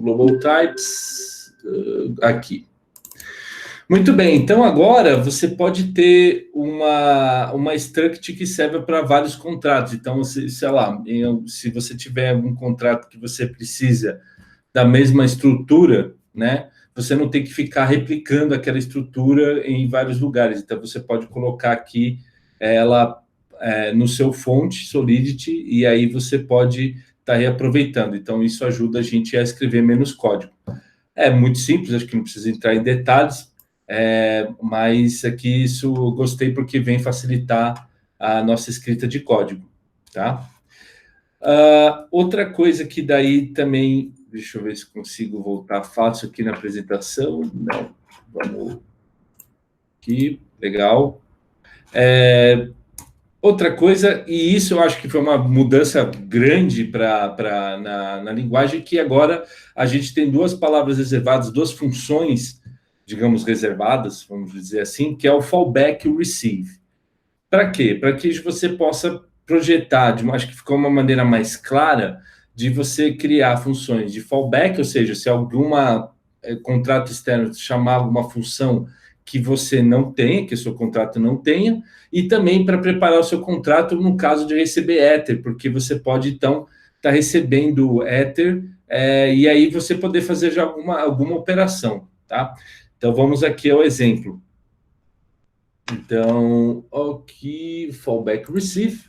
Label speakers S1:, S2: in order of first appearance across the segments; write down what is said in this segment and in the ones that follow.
S1: global types, aqui. Muito bem, então agora você pode ter uma struct que serve para vários contratos. Então, sei lá, se você tiver algum contrato que você precisa da mesma estrutura, né? Você não tem que ficar replicando aquela estrutura em vários lugares. Então, você pode colocar aqui ela no seu fonte Solidity e aí você pode estar reaproveitando. Então, isso ajuda a gente a escrever menos código. É muito simples, acho que não precisa entrar em detalhes, mas aqui isso eu gostei porque vem facilitar a nossa escrita de código, tá? Outra coisa que daí também, deixa eu ver se consigo voltar fácil aqui na apresentação. Não, vamos aqui, legal. Outra coisa, e isso eu acho que foi uma mudança grande na linguagem, que agora a gente tem duas palavras reservadas, duas funções, digamos, reservadas, vamos dizer assim, que é o fallback e o receive. Para quê? Para que você possa projetar, acho que ficou uma maneira mais clara de você criar funções de fallback, ou seja, se algum contrato externo chamar alguma função que você não tenha, que o seu contrato não tenha, e também para preparar o seu contrato no caso de receber Ether, porque você pode, então, estar recebendo Ether e aí você poder fazer já alguma operação, tá? Então, vamos aqui ao exemplo. Então, aqui, fallback receive.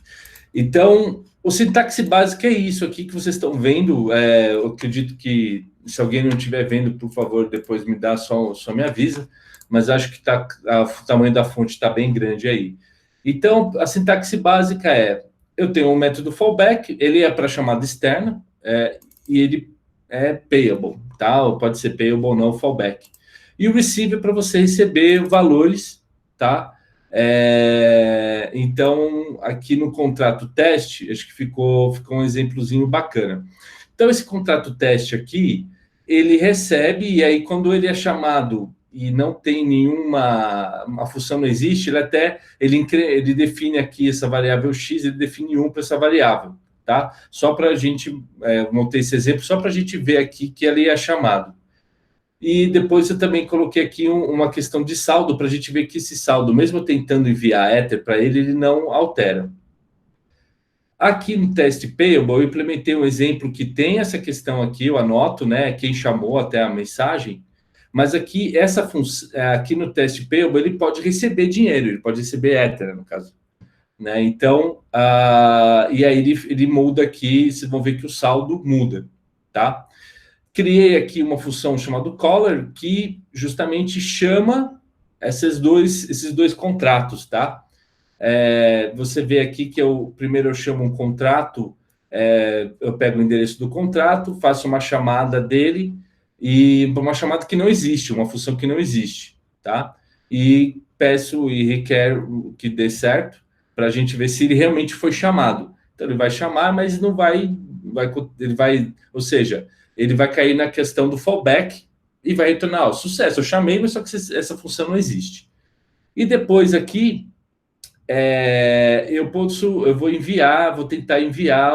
S1: Então, o sintaxe básico é isso aqui que vocês estão vendo. Eu acredito que, se alguém não estiver vendo, por favor, depois me dá, só me avisa. Mas acho que o tamanho da fonte está bem grande aí. Então, a sintaxe básica eu tenho um método fallback, ele é para chamada externa, e ele é payable, tá? Ou pode ser payable ou não, fallback. E o receive é para você receber valores, tá? Então, aqui no contrato teste, acho que ficou um exemplozinho bacana. Então, esse contrato teste aqui, ele recebe, e aí quando ele é chamado e não tem a função não existe, ele define aqui essa variável x, ele define 1 para essa variável, tá? Só para a gente, montei esse exemplo, só para a gente ver aqui que ele é chamado. E depois eu também coloquei aqui uma questão de saldo, para a gente ver que esse saldo, mesmo tentando enviar Ether para ele não altera. Aqui no teste Payable, eu implementei um exemplo que tem essa questão aqui, eu anoto, né, quem chamou até a mensagem, mas aqui, aqui no teste Payable, ele pode receber dinheiro, ele pode receber Ether, no caso. Né? Então, e aí ele muda aqui, vocês vão ver que o saldo muda, tá? Criei aqui uma função chamada caller, que justamente chama esses dois contratos, tá? Você vê aqui que primeiro eu chamo um contrato, eu pego o endereço do contrato, faço uma chamada dele, e uma chamada que não existe, uma função que não existe, tá? E peço e requero que dê certo, para a gente ver se ele realmente foi chamado. Então, ele vai chamar, mas não ou seja, ele vai cair na questão do fallback e vai retornar, sucesso, eu chamei, mas só que essa função não existe. E depois aqui, eu vou tentar enviar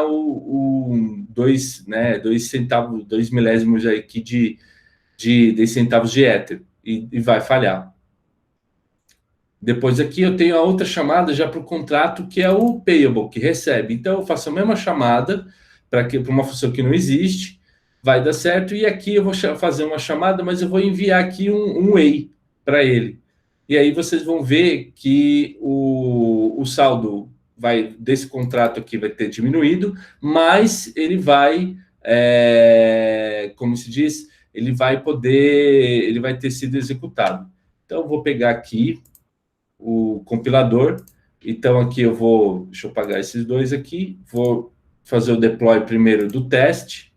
S1: dois centavos, 2 milésimos aqui de centavos de Ether, e vai falhar. Depois aqui eu tenho a outra chamada já para o contrato, que é o payable, que recebe. Então eu faço a mesma chamada para uma função que não existe, vai dar certo, e aqui eu vou fazer uma chamada, mas eu vou enviar aqui um way para ele. E aí vocês vão ver que o saldo desse contrato aqui vai ter diminuído, mas ele vai, como se diz, ele vai ter sido executado. Então eu vou pegar aqui o compilador, então aqui deixa eu apagar esses dois aqui, vou fazer o deploy primeiro do teste.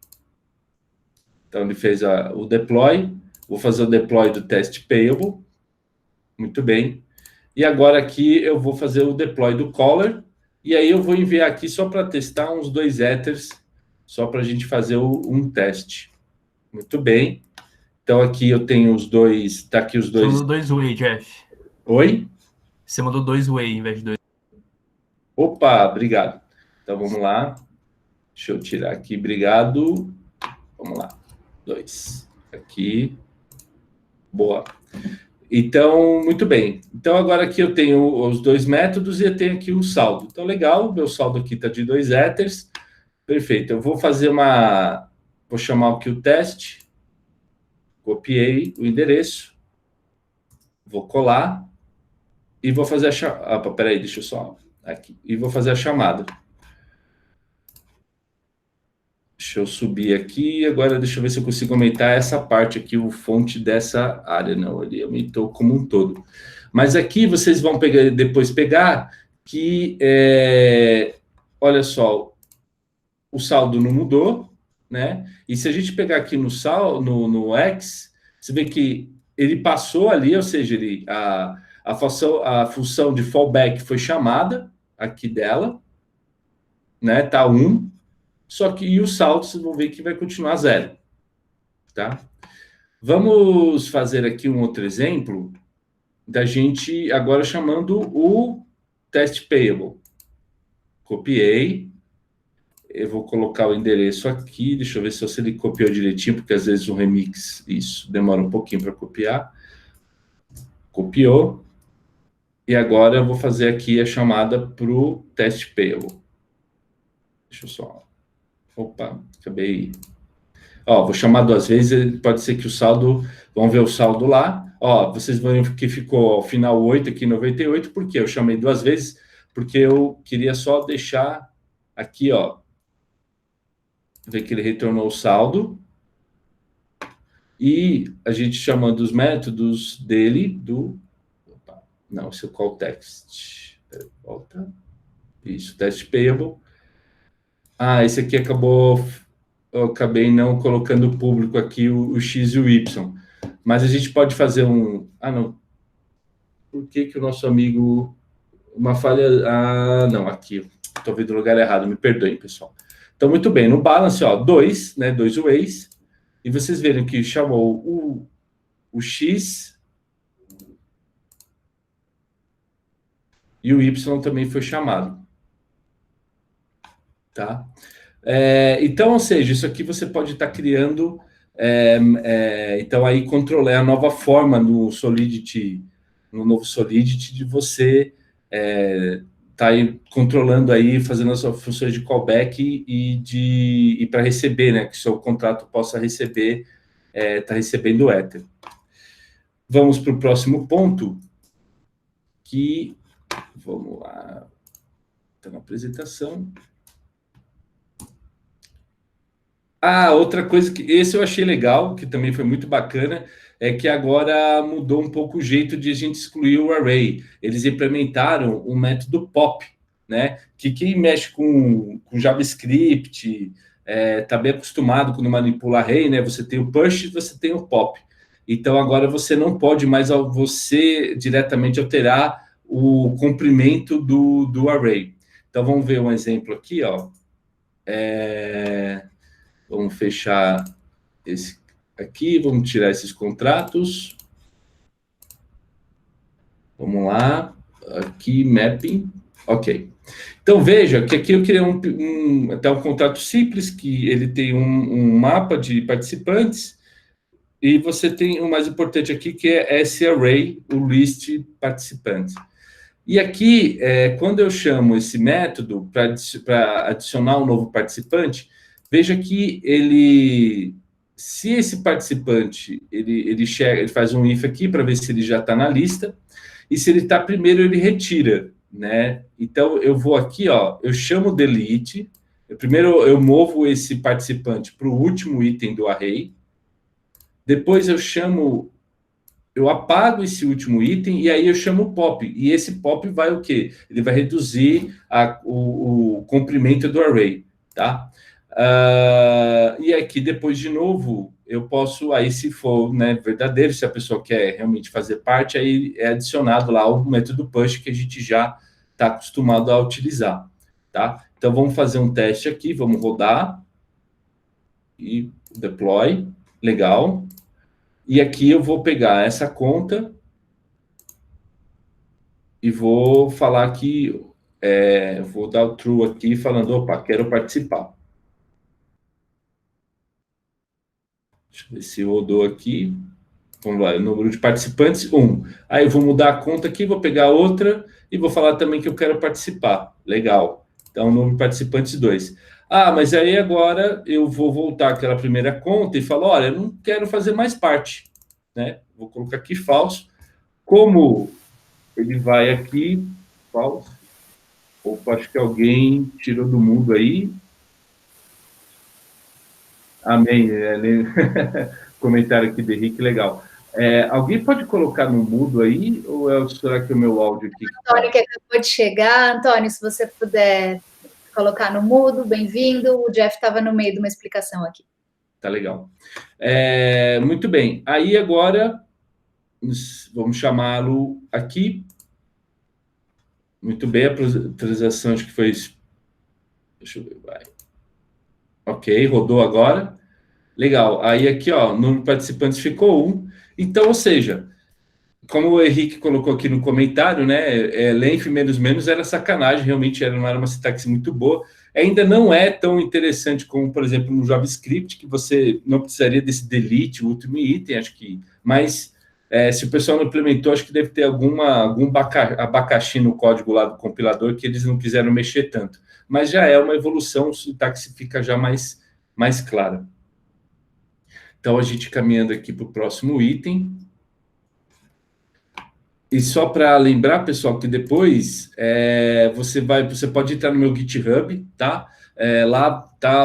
S1: Então ele fez o deploy, vou fazer o deploy do teste payable. Muito bem. E agora aqui eu vou fazer o deploy do caller, e aí eu vou enviar aqui só para testar uns 2 Ethers, só para a gente fazer um teste. Muito bem. Então aqui eu tenho os dois, tá aqui os dois.
S2: Você mandou 2 way, Jeff.
S1: Oi?
S2: Você mandou 2 way em vez de 2.
S1: Opa, obrigado. Então vamos lá. Deixa eu tirar aqui, obrigado. Vamos lá. 2. Aqui. Boa. Então, muito bem. Então, agora aqui eu tenho os dois métodos e eu tenho aqui o saldo. Então, legal, meu saldo aqui está de 2 ethers. Perfeito. Eu vou fazer uma... Vou chamar aqui o teste. Copiei o endereço. Vou colar. E vou fazer a chamada. Peraí, deixa eu só... Aqui. E vou fazer a chamada. Deixa eu subir aqui. Agora, deixa eu ver se eu consigo aumentar essa parte aqui, o fonte dessa área. Não, ele aumentou como um todo. Mas aqui vocês vão depois pegar que... olha só, o saldo não mudou, né? E se a gente pegar aqui no X, você vê que ele passou ali, ou seja, a função de fallback foi chamada aqui dela, né? Tá 1, só que e o saldo vocês vão ver que vai continuar 0, tá? Vamos fazer aqui um outro exemplo da gente agora chamando o test payable. Copiei. Eu vou colocar o endereço aqui, deixa eu ver se ele copiou direitinho, porque às vezes o remix, isso, demora um pouquinho para copiar. Copiou. E agora eu vou fazer aqui a chamada para o test payable. Deixa eu só... Opa, acabei... Ó, vou chamar 2 vezes, pode ser que o saldo... Vamos ver o saldo lá. Ó, vocês vão ver que ficou ao final 8 aqui, 98, por quê? Eu chamei 2 vezes, porque eu queria só deixar aqui, ó, ver que ele retornou o saldo. E a gente chamando os métodos dele do... Opa, não, esse é o call text. Volta. Isso, test payable. Ah, esse aqui acabou... Eu acabei não colocando público aqui o X e o Y. Mas a gente pode fazer um... Ah, não. Por que o nosso amigo... Uma falha... Ah, não, aqui. Estou vendo o lugar errado, me perdoem, pessoal. Então, muito bem. No balance, ó, 2, né? 2 ways. E vocês viram que chamou o X e o Y também foi chamado. Tá? Então, ou seja, isso aqui você pode estar criando... então, aí controlar a nova forma no Solidity, no novo Solidity, de você tá aí controlando aí, fazendo as funções de callback e para receber, né? Que o seu contrato possa receber, tá recebendo o Ether. Vamos para o próximo ponto, que... Vamos lá. Está na apresentação. Ah, outra coisa que... Esse eu achei legal, que também foi muito bacana, é que agora mudou um pouco o jeito de a gente excluir o array. Eles implementaram um método pop, né? Que quem mexe com JavaScript está bem acostumado quando manipula array, né? Você tem o push e você tem o pop. Então, agora você não pode mais você diretamente alterar o comprimento do array. Então, vamos ver um exemplo aqui, ó. Vamos fechar esse aqui, vamos tirar esses contratos. Vamos lá, aqui, mapping, ok. Então, veja que aqui eu criei até um contrato simples, que ele tem um mapa de participantes, e você tem o mais importante aqui, que é esse array, o list participantes. E aqui, quando eu chamo esse método para adicionar um novo participante, veja que se esse participante, ele faz um if aqui para ver se ele já está na lista, e se ele está primeiro, ele retira, né? Então, eu vou aqui, ó, eu chamo delete, primeiro eu movo esse participante para o último item do array, depois eu apago esse último item e aí eu chamo o pop. E esse pop vai o quê? Ele vai reduzir o comprimento do array, tá? E aqui, depois, de novo, eu posso, aí se for, né, verdadeiro, se a pessoa quer realmente fazer parte, aí é adicionado lá o método push que a gente já está acostumado a utilizar, tá? Então, vamos fazer um teste aqui, vamos rodar e deploy, legal. E aqui eu vou pegar essa conta e vou falar que... vou dar o true aqui, falando, opa, quero participar. Deixa eu ver se rodou aqui. Vamos lá, o número de participantes, 1. Aí eu vou mudar a conta aqui, vou pegar outra e vou falar também que eu quero participar. Legal. Então, número de participantes, 2. Ah, mas aí agora eu vou voltar àquela primeira conta e falar, olha, eu não quero fazer mais parte, né? Vou colocar aqui falso. Como ele vai aqui, falso. Opa, acho que alguém tirou do mundo aí. Amém. Comentário aqui de Henrique, legal. Alguém pode colocar no mudo aí, ou será que é o meu áudio aqui?
S3: Antônio, que acabou de chegar. Antônio, se você puder colocar no mudo, bem-vindo. O Jeff estava no meio de uma explicação aqui.
S1: Tá legal. Muito bem. Aí agora, vamos chamá-lo aqui. Muito bem, a apresentação acho que foi... Deixa eu ver, vai. Ok, rodou agora. Legal. Aí aqui, ó, o número de participantes ficou 1. Então, ou seja, como o Henrique colocou aqui no comentário, né, length menos menos era sacanagem, realmente não era uma sintaxe muito boa. Ainda não é tão interessante como, por exemplo, no JavaScript, que você não precisaria desse delete, o último item, acho que... Mas, se o pessoal não implementou, acho que deve ter algum abacaxi no código lá do compilador que eles não quiseram mexer tanto. Mas já é uma evolução, a sintaxe fica já mais clara. Então, a gente caminhando aqui para o próximo item. E só para lembrar, pessoal, que depois você pode entrar no meu GitHub, tá? Lá tá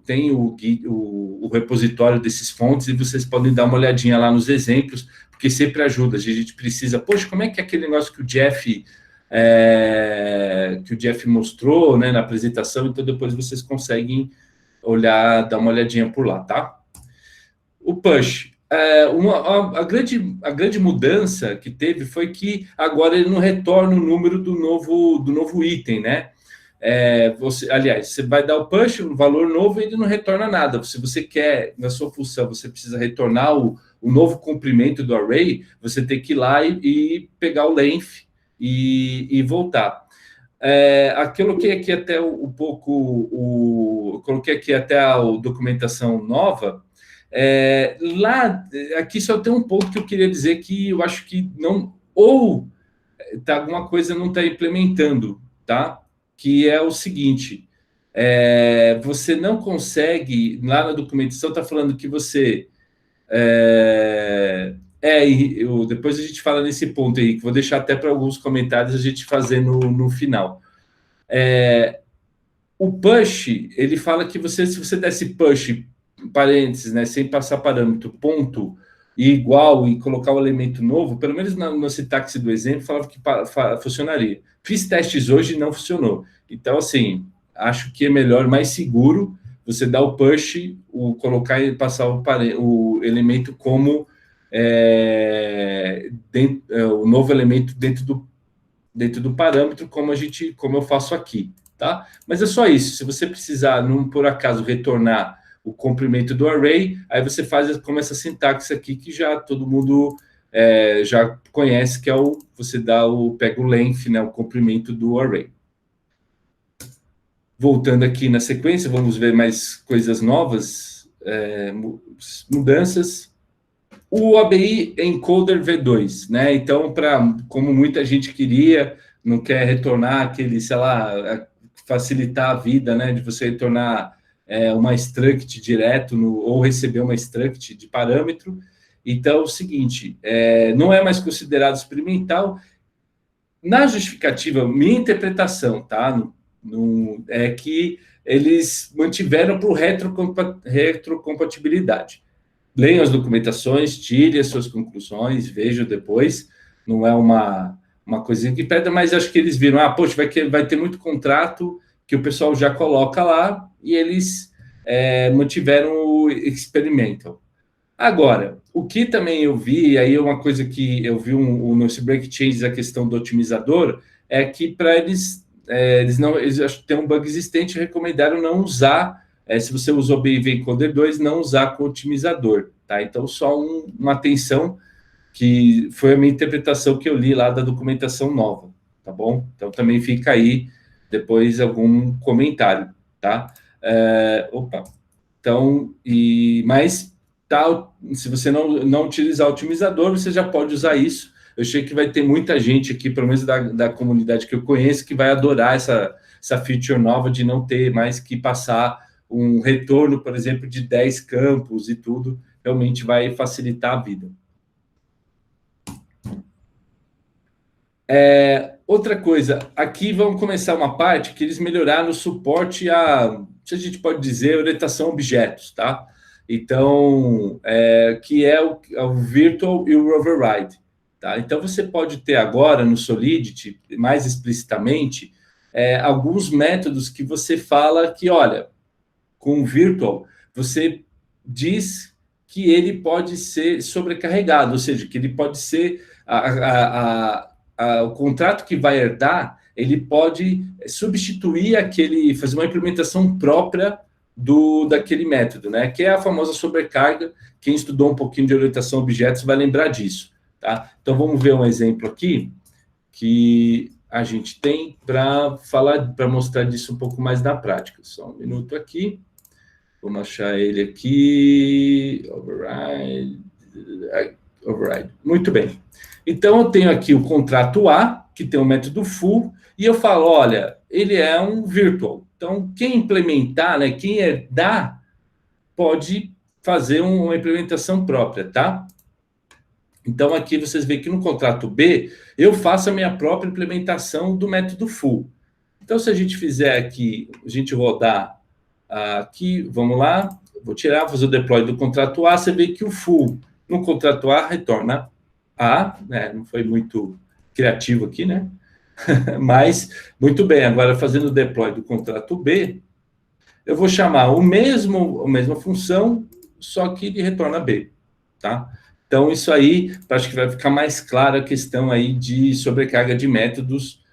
S1: tem o repositório desses fontes e vocês podem dar uma olhadinha lá nos exemplos, porque sempre ajuda. A gente precisa, poxa, como é que é aquele negócio que o Jeff mostrou, né, na apresentação? Então depois vocês conseguem olhar, dar uma olhadinha por lá, tá? O push. A grande mudança que teve foi que agora ele não retorna o número do novo item, né? Você vai dar o push, um valor novo, e ele não retorna nada. Se você quer, na sua função, você precisa retornar o novo comprimento do array, você tem que ir lá e pegar o length e voltar. Aqui eu coloquei aqui até coloquei aqui até a documentação nova. Aqui só tem um ponto que eu queria dizer que eu acho que não, ou alguma coisa não está implementando, tá? Que é o seguinte, você não consegue, lá na documentação está falando que você... depois a gente fala nesse ponto aí, que vou deixar até para alguns comentários a gente fazer no final. O push, ele fala que se você desse push, parênteses, né, sem passar parâmetro, ponto, e igual, e colocar o elemento novo, pelo menos na sintaxe do exemplo, falava que funcionaria. Fiz testes hoje e não funcionou. Então, assim, acho que é melhor, mais seguro, você dar o push, colocar e passar o elemento como o novo elemento dentro do parâmetro, como eu faço aqui, tá? Mas é só isso. Se você precisar, por acaso, retornar o comprimento do array, aí você faz como essa sintaxe aqui, que já todo mundo já conhece, que é você pega o length, né, o comprimento do array. Voltando aqui na sequência, vamos ver mais coisas novas, mudanças. O ABI Encoder V2, né? Então, como muita gente queria, não quer retornar aquele, sei lá, facilitar a vida, né? De você retornar uma struct direto, ou receber uma struct de parâmetro. Então, é o seguinte, não é mais considerado experimental. Na justificativa, minha interpretação, tá? É que eles mantiveram para o retrocompatibilidade. Leiam as documentações, tire as suas conclusões, vejam depois. Não é uma coisinha que pede, mas acho que eles viram, poxa, vai ter muito contrato que o pessoal já coloca lá, e eles mantiveram o experimental. Agora, o que também eu vi, aí é uma coisa que eu vi no Break Changes, a questão do otimizador, é que para eles acho que tem um bug existente, recomendaram não usar, se você usou o BIV Encoder 2, não usar com otimizador, tá? Então, só uma atenção, que foi a minha interpretação que eu li lá da documentação nova, tá bom? Então, também fica aí depois algum comentário, tá? Opa! Então, mas se você não utilizar o otimizador, você já pode usar isso. Eu sei que vai ter muita gente aqui, pelo menos da comunidade que eu conheço, que vai adorar essa feature nova de não ter mais que passar um retorno, por exemplo, de 10 campos e tudo. Realmente vai facilitar a vida. Outra coisa, aqui vamos começar uma parte que eles melhoraram o suporte se a gente pode dizer, orientação a objetos, tá? Então, que é o Virtual e o Override, tá? Então, você pode ter agora no Solidity, mais explicitamente, alguns métodos que você fala que, olha, com o Virtual, você diz que ele pode ser sobrecarregado, ou seja, que ele pode ser o contrato que vai herdar, ele pode substituir fazer uma implementação própria daquele método, né? Que é a famosa sobrecarga. Quem estudou um pouquinho de orientação a objetos vai lembrar disso, tá? Então, vamos ver um exemplo aqui que a gente tem para mostrar disso um pouco mais na prática. Só um minuto aqui. Vamos achar ele aqui. Override. Muito bem. Então, eu tenho aqui o contrato A, que tem o método full, e eu falo, olha, ele é um virtual. Então, quem implementar, né, quem herdar, pode fazer uma implementação própria, tá? Então, aqui vocês veem que no contrato B, eu faço a minha própria implementação do método full. Então, se a gente fizer aqui, a gente rodar aqui, vamos lá, vou fazer o deploy do contrato A, você vê que o full no contrato A retorna A, né? Não foi muito criativo aqui, né? Mas, muito bem, agora fazendo o deploy do contrato B, eu vou chamar a mesma função, só que ele retorna B, tá? Então, isso aí, acho que vai ficar mais clara a questão aí de sobrecarga de métodos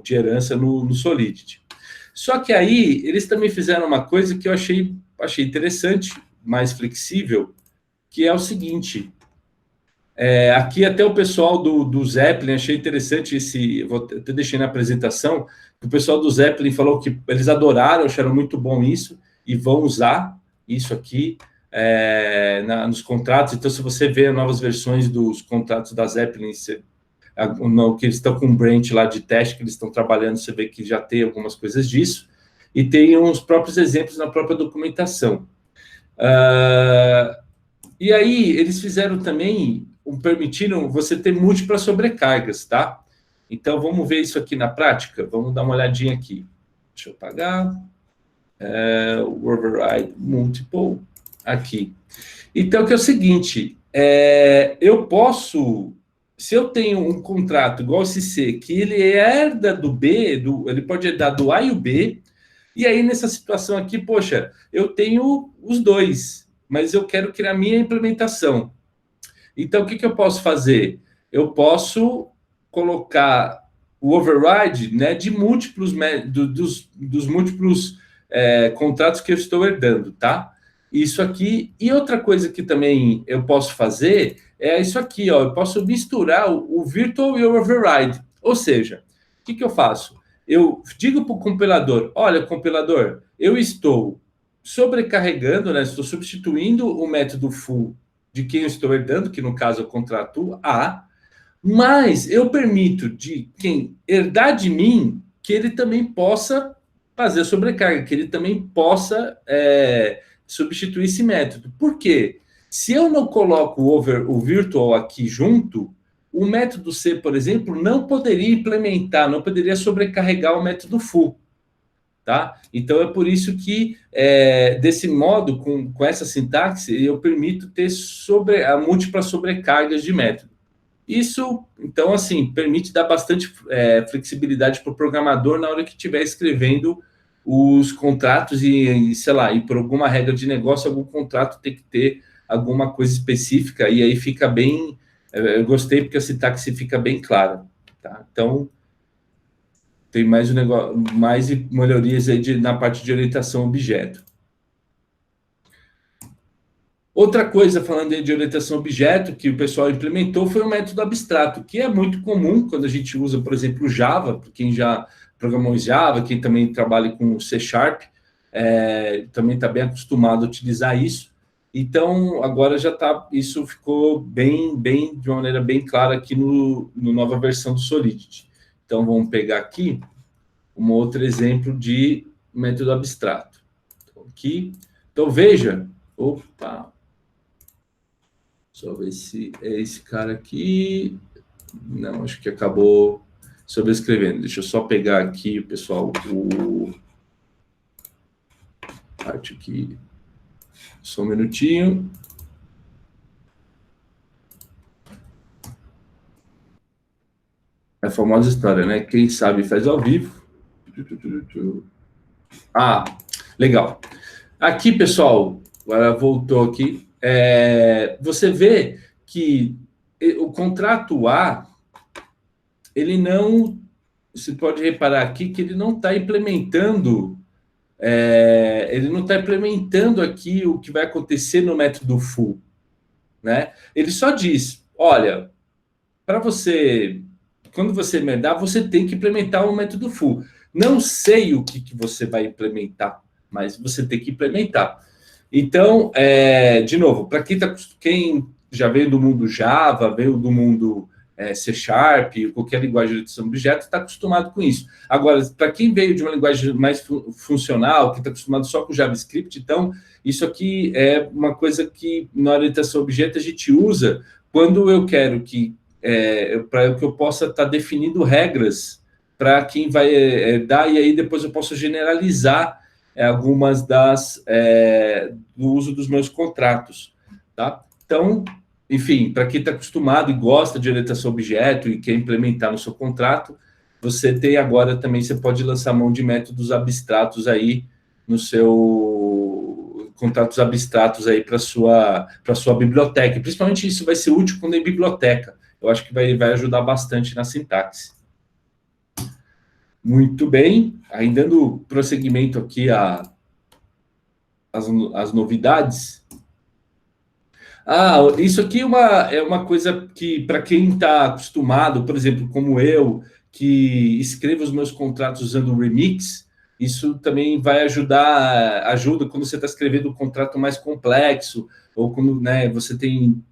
S1: de herança no Solidity. Só que aí, eles também fizeram uma coisa que eu achei interessante, mais flexível, que é o seguinte, aqui até o pessoal do Zeppelin, achei interessante até deixei na apresentação, que o pessoal do Zeppelin falou que eles adoraram, acharam muito bom isso, e vão usar isso aqui nos contratos. Então, se você vê novas versões dos contratos da Zeppelin, que eles estão com um branch lá de teste, que eles estão trabalhando, você vê que já tem algumas coisas disso, e tem uns próprios exemplos na própria documentação. E aí, eles fizeram também, permitiram você ter múltiplas sobrecargas, tá? Então, vamos ver isso aqui na prática? Vamos dar uma olhadinha aqui. Deixa eu apagar. Override multiple, aqui. Então, que é o seguinte, eu posso, se eu tenho um contrato igual esse C, que ele herda do B, ele pode herdar do A e o B, e aí nessa situação aqui, poxa, eu tenho os dois, mas eu quero criar minha implementação. Então, o que eu posso fazer? Eu posso colocar o override, né, de múltiplos, dos múltiplos contratos que eu estou herdando, tá? Isso aqui. E outra coisa que também eu posso fazer é isso aqui, ó. Eu posso misturar o virtual e o override. Ou seja, o que eu faço? Eu digo para o compilador, olha, compilador, eu estou sobrecarregando, né? Estou substituindo o método full de quem eu estou herdando, que no caso é o contrato A, mas eu permito de quem herdar de mim que ele também possa fazer sobrecarga, que ele também possa substituir esse método. Por quê? Se eu não coloco o virtual aqui junto, o método C, por exemplo, não poderia implementar, não poderia sobrecarregar o método full. Tá? Então, é por isso que, desse modo, com essa sintaxe, eu permito ter múltiplas sobrecargas de método. Isso, então, assim, permite dar bastante flexibilidade para o programador na hora que estiver escrevendo os contratos e, sei lá, e por alguma regra de negócio, algum contrato tem que ter alguma coisa específica, e aí fica bem... Eu gostei porque a sintaxe fica bem clara. Tá? Então, tem mais melhorias aí na parte de orientação a objeto. Outra coisa, falando aí de orientação a objeto, que o pessoal implementou, foi o método abstrato, que é muito comum quando a gente usa, por exemplo, o Java, para quem já programou em Java, quem também trabalha com C#, também está bem acostumado a utilizar isso. Então, agora já está, isso ficou de uma maneira bem clara aqui no nova versão do Solidity. Então, vamos pegar aqui um outro exemplo de método abstrato. Então veja, opa, só ver se é esse cara aqui. Não, acho que acabou sobrescrevendo. Deixa eu só pegar aqui, pessoal, parte aqui. Só um minutinho. É a famosa história, né? Quem sabe faz ao vivo. Ah, legal. Aqui, pessoal, agora voltou aqui. Você vê que o contrato A, ele não... Você pode reparar aqui que ele não está implementando... ele não está implementando aqui o que vai acontecer no método full, né? Ele só diz, olha, para você... Quando você emendar, você tem que implementar o método full. Não sei o que você vai implementar, mas você tem que implementar. Então, de novo, para quem já veio do mundo Java, veio do mundo C Sharp, qualquer linguagem de gestão de objetos, está acostumado com isso. Agora, para quem veio de uma linguagem mais funcional, que está acostumado só com JavaScript, então, isso aqui é uma coisa que na orientação a objeto a gente usa quando eu quero para que eu possa estar definindo regras para quem vai dar, e aí depois eu posso generalizar algumas do uso dos meus contratos, tá? Então, enfim, para quem está acostumado e gosta de orientação a objeto e quer implementar no seu contrato, você tem agora também, você pode lançar mão de métodos abstratos aí no seu contratos abstratos aí para sua biblioteca. Principalmente isso vai ser útil quando é biblioteca. Eu acho que vai ajudar bastante na sintaxe. Muito bem. Aí, dando prosseguimento aqui às novidades. Isso aqui é uma coisa que, para quem está acostumado, por exemplo, como eu, que escrevo os meus contratos usando o Remix, isso também vai ajuda quando você está escrevendo um contrato mais complexo, ou quando, né, você tem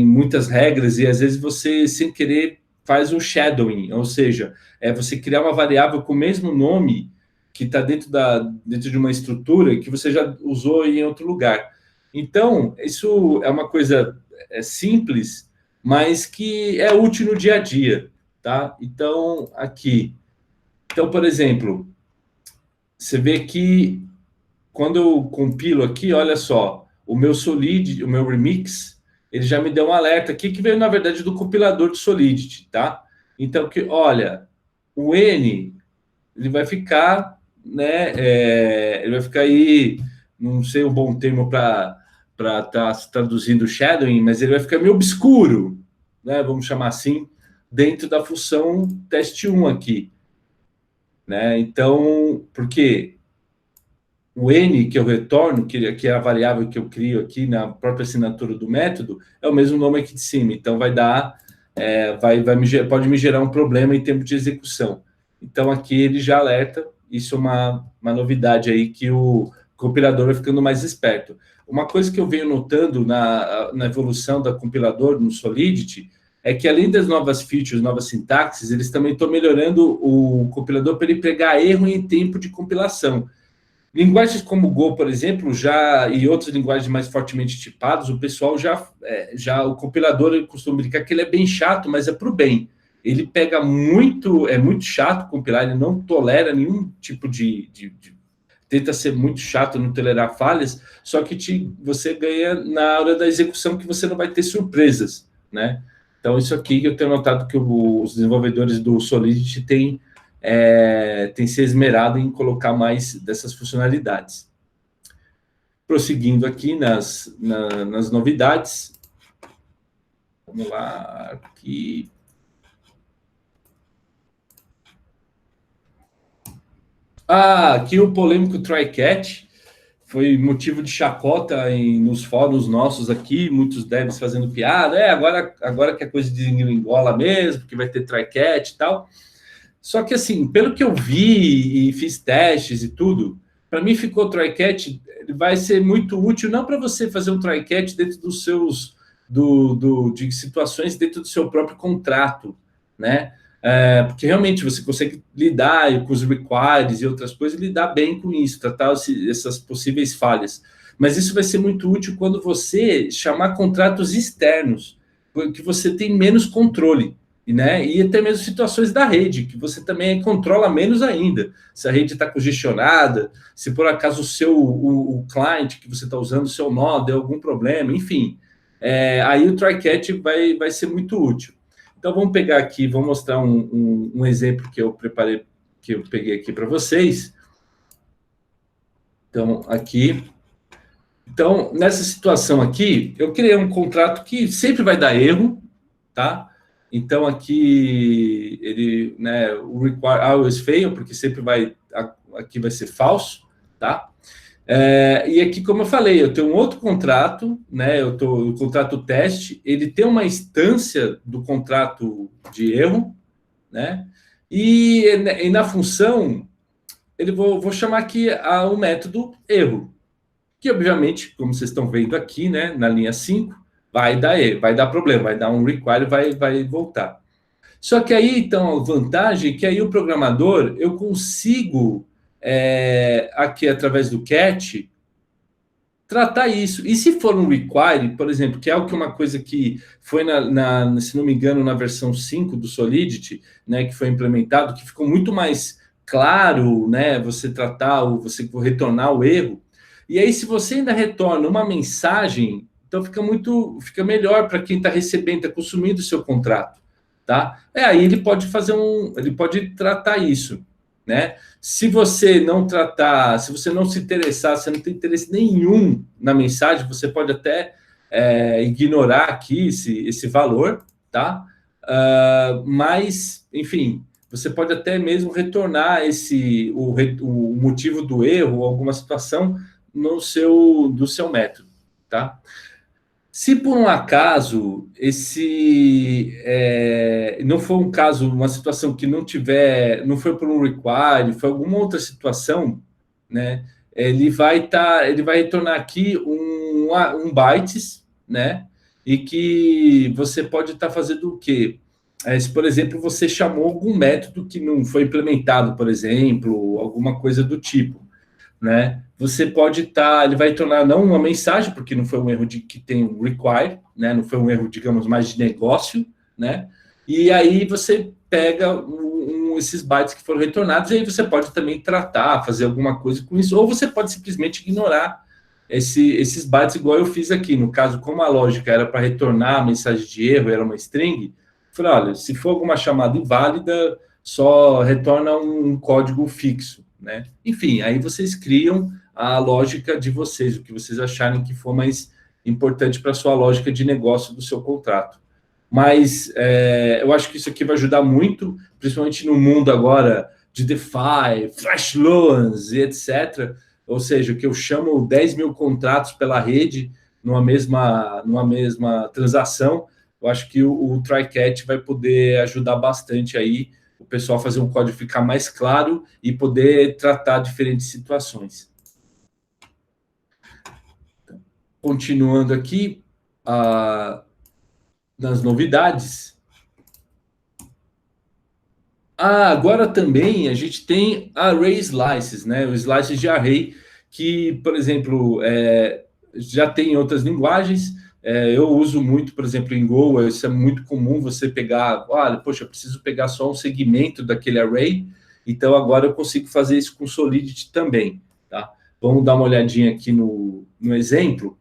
S1: muitas regras, e às vezes você, sem querer, faz um shadowing, ou seja, você criar uma variável com o mesmo nome que está dentro de uma estrutura que você já usou em outro lugar. Então, isso é uma coisa simples, mas que é útil no dia a dia, tá? Então, aqui. Então, por exemplo, você vê que quando eu compilo aqui, olha só, o meu Solidity, o meu Remix, ele já me deu um alerta aqui que veio, na verdade, do compilador do Solidity, tá? Então, olha, o N, ele vai ficar, né? Ele vai ficar aí, não sei um bom termo para estar traduzindo shadowing, mas ele vai ficar meio obscuro, né? Vamos chamar assim, dentro da função test1 aqui, né? Então, porque o N que eu retorno, que é a variável que eu crio aqui na própria assinatura do método, é o mesmo nome aqui de cima. Então, vai dar, pode me gerar um problema em termos de execução. Então, aqui ele já alerta. Isso é uma novidade aí que o compilador vai ficando mais esperto. Uma coisa que eu venho notando na evolução da compilador no Solidity é que, além das novas features, novas sintaxes, eles também estão melhorando o compilador para ele pegar erro em tempo de compilação. Linguagens como Go, por exemplo, e outras linguagens mais fortemente tipadas, o pessoal o compilador, ele costuma brincar que ele é bem chato, mas é para o bem. Ele pega é muito chato compilar, ele não tolera nenhum tipo tenta ser muito chato, não tolerar falhas, só que você ganha na hora da execução, que você não vai ter surpresas, né? Então, isso aqui eu tenho notado que os desenvolvedores do Solidity têm se esmerado em colocar mais dessas funcionalidades. Prosseguindo aqui nas novidades. Vamos lá, aqui. Aqui o polêmico try-catch foi motivo de chacota nos fóruns nossos aqui, muitos devs fazendo piada. Agora que a coisa desengringola mesmo, que vai ter try-catch e tal. Só que, assim, pelo que eu vi e fiz testes e tudo, para mim ficou o try-catch, vai ser muito útil, não para você fazer um try-catch dentro dos seus, de situações dentro do seu próprio contrato, né? Porque realmente você consegue lidar com os requires e outras coisas, lidar bem com isso, tratar essas possíveis falhas. Mas isso vai ser muito útil quando você chamar contratos externos, porque você tem menos controle, né? E até mesmo situações da rede, que você também controla menos ainda. Se a rede está congestionada, se por acaso o client que você está usando, o seu nó, deu algum problema, enfim. Aí o try-catch vai ser muito útil. Então vamos pegar aqui, vou mostrar um exemplo que eu preparei, que eu peguei aqui para vocês. Então, aqui. Então, nessa situação aqui, eu criei um contrato que sempre vai dar erro, tá? Então, aqui, ele, né, o require always fail, porque sempre aqui vai ser falso, tá? E aqui, como eu falei, eu tenho um outro contrato, né? O contrato teste, ele tem uma instância do contrato de erro, né? E na função, vou chamar aqui o método erro, que obviamente, como vocês estão vendo aqui, né, na linha 5, vai dar problema, vai dar um require, vai voltar. Só que aí, então, a vantagem é que aí o programador, eu consigo, aqui através do catch, tratar isso. E se for um require, por exemplo, que é uma coisa que foi, se não me engano, na versão 5 do Solidity, né, que foi implementado, que ficou muito mais claro, né, você você retornar o erro. E aí, se você ainda retorna uma mensagem, então fica melhor para quem está recebendo, está consumindo o seu contrato, tá? Aí ele pode ele pode tratar isso, né? Se você não tratar, se você não se interessar, se não tem interesse nenhum na mensagem, você pode até ignorar aqui esse valor, tá? Mas, enfim, você pode até mesmo retornar o motivo do erro ou alguma situação do seu método, tá? Se por um acaso não for um caso, uma situação que não foi por um require, foi alguma outra situação, né? Ele vai retornar aqui um bytes, né? E que você pode estar fazendo o quê? Se, por exemplo, você chamou algum método que não foi implementado, por exemplo, alguma coisa do tipo, né? Você pode ele vai tornar não uma mensagem, porque não foi um erro que tem um require, né? Não foi um erro, digamos, mais de negócio, né? E aí você pega esses bytes que foram retornados, e aí você pode também fazer alguma coisa com isso, ou você pode simplesmente ignorar esses bytes, igual eu fiz aqui. No caso, como a lógica era para retornar a mensagem de erro, era uma string, eu falei, olha, se for alguma chamada inválida, só retorna um código fixo, né? Enfim, aí vocês criam a lógica de vocês, o que vocês acharem que for mais importante para a sua lógica de negócio do seu contrato. Mas eu acho que isso aqui vai ajudar muito, principalmente no mundo agora de DeFi, flash loans e etc. Ou seja, que eu chamo 10 mil contratos pela rede numa mesma transação. Eu acho que o try-catch vai poder ajudar bastante aí o pessoal fazer um código ficar mais claro e poder tratar diferentes situações. Continuando aqui nas novidades. Agora também a gente tem array slices, né? O slices de array, que, por exemplo, já tem em outras linguagens. Eu uso muito, por exemplo, em Go, isso é muito comum você pegar, olha, poxa, eu preciso pegar só um segmento daquele array, então agora eu consigo fazer isso com Solidity também, tá? Vamos dar uma olhadinha aqui no exemplo.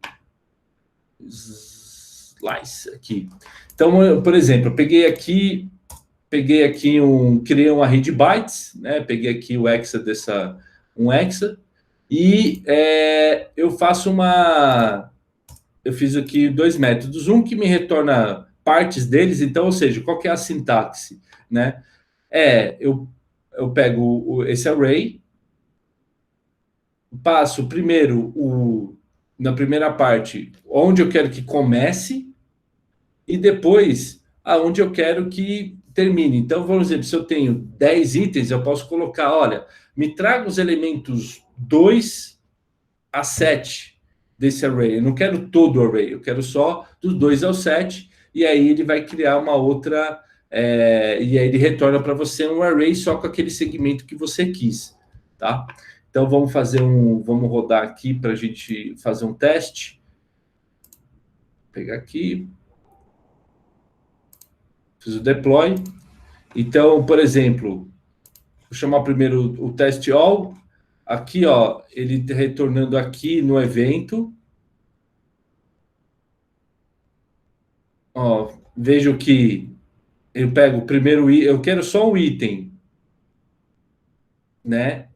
S1: Slice aqui. Então, por exemplo, eu peguei aqui criei um array de bytes, né? Peguei aqui o hexa um hexa, e eu fiz aqui dois métodos, um que me retorna partes deles, então, ou seja, qual que é a sintaxe, né? Eu pego esse array, passo primeiro na primeira parte, onde eu quero que comece, e depois aonde eu quero que termine. Então, vamos dizer, se eu tenho 10 itens, eu posso colocar, olha, me traga os elementos 2 a 7 desse array. Eu não quero todo o array, eu quero só dos 2 ao 7, e aí ele vai criar uma outra, e aí ele retorna para você um array só com aquele segmento que você quis, tá? Então, vamos rodar aqui para a gente fazer um teste. Vou pegar aqui. Fiz o deploy. Então, por exemplo, vou chamar primeiro o test all. Aqui, ó, ele retornando aqui no evento. Ó, vejo que eu pego o primeiro item, eu quero só um item, né?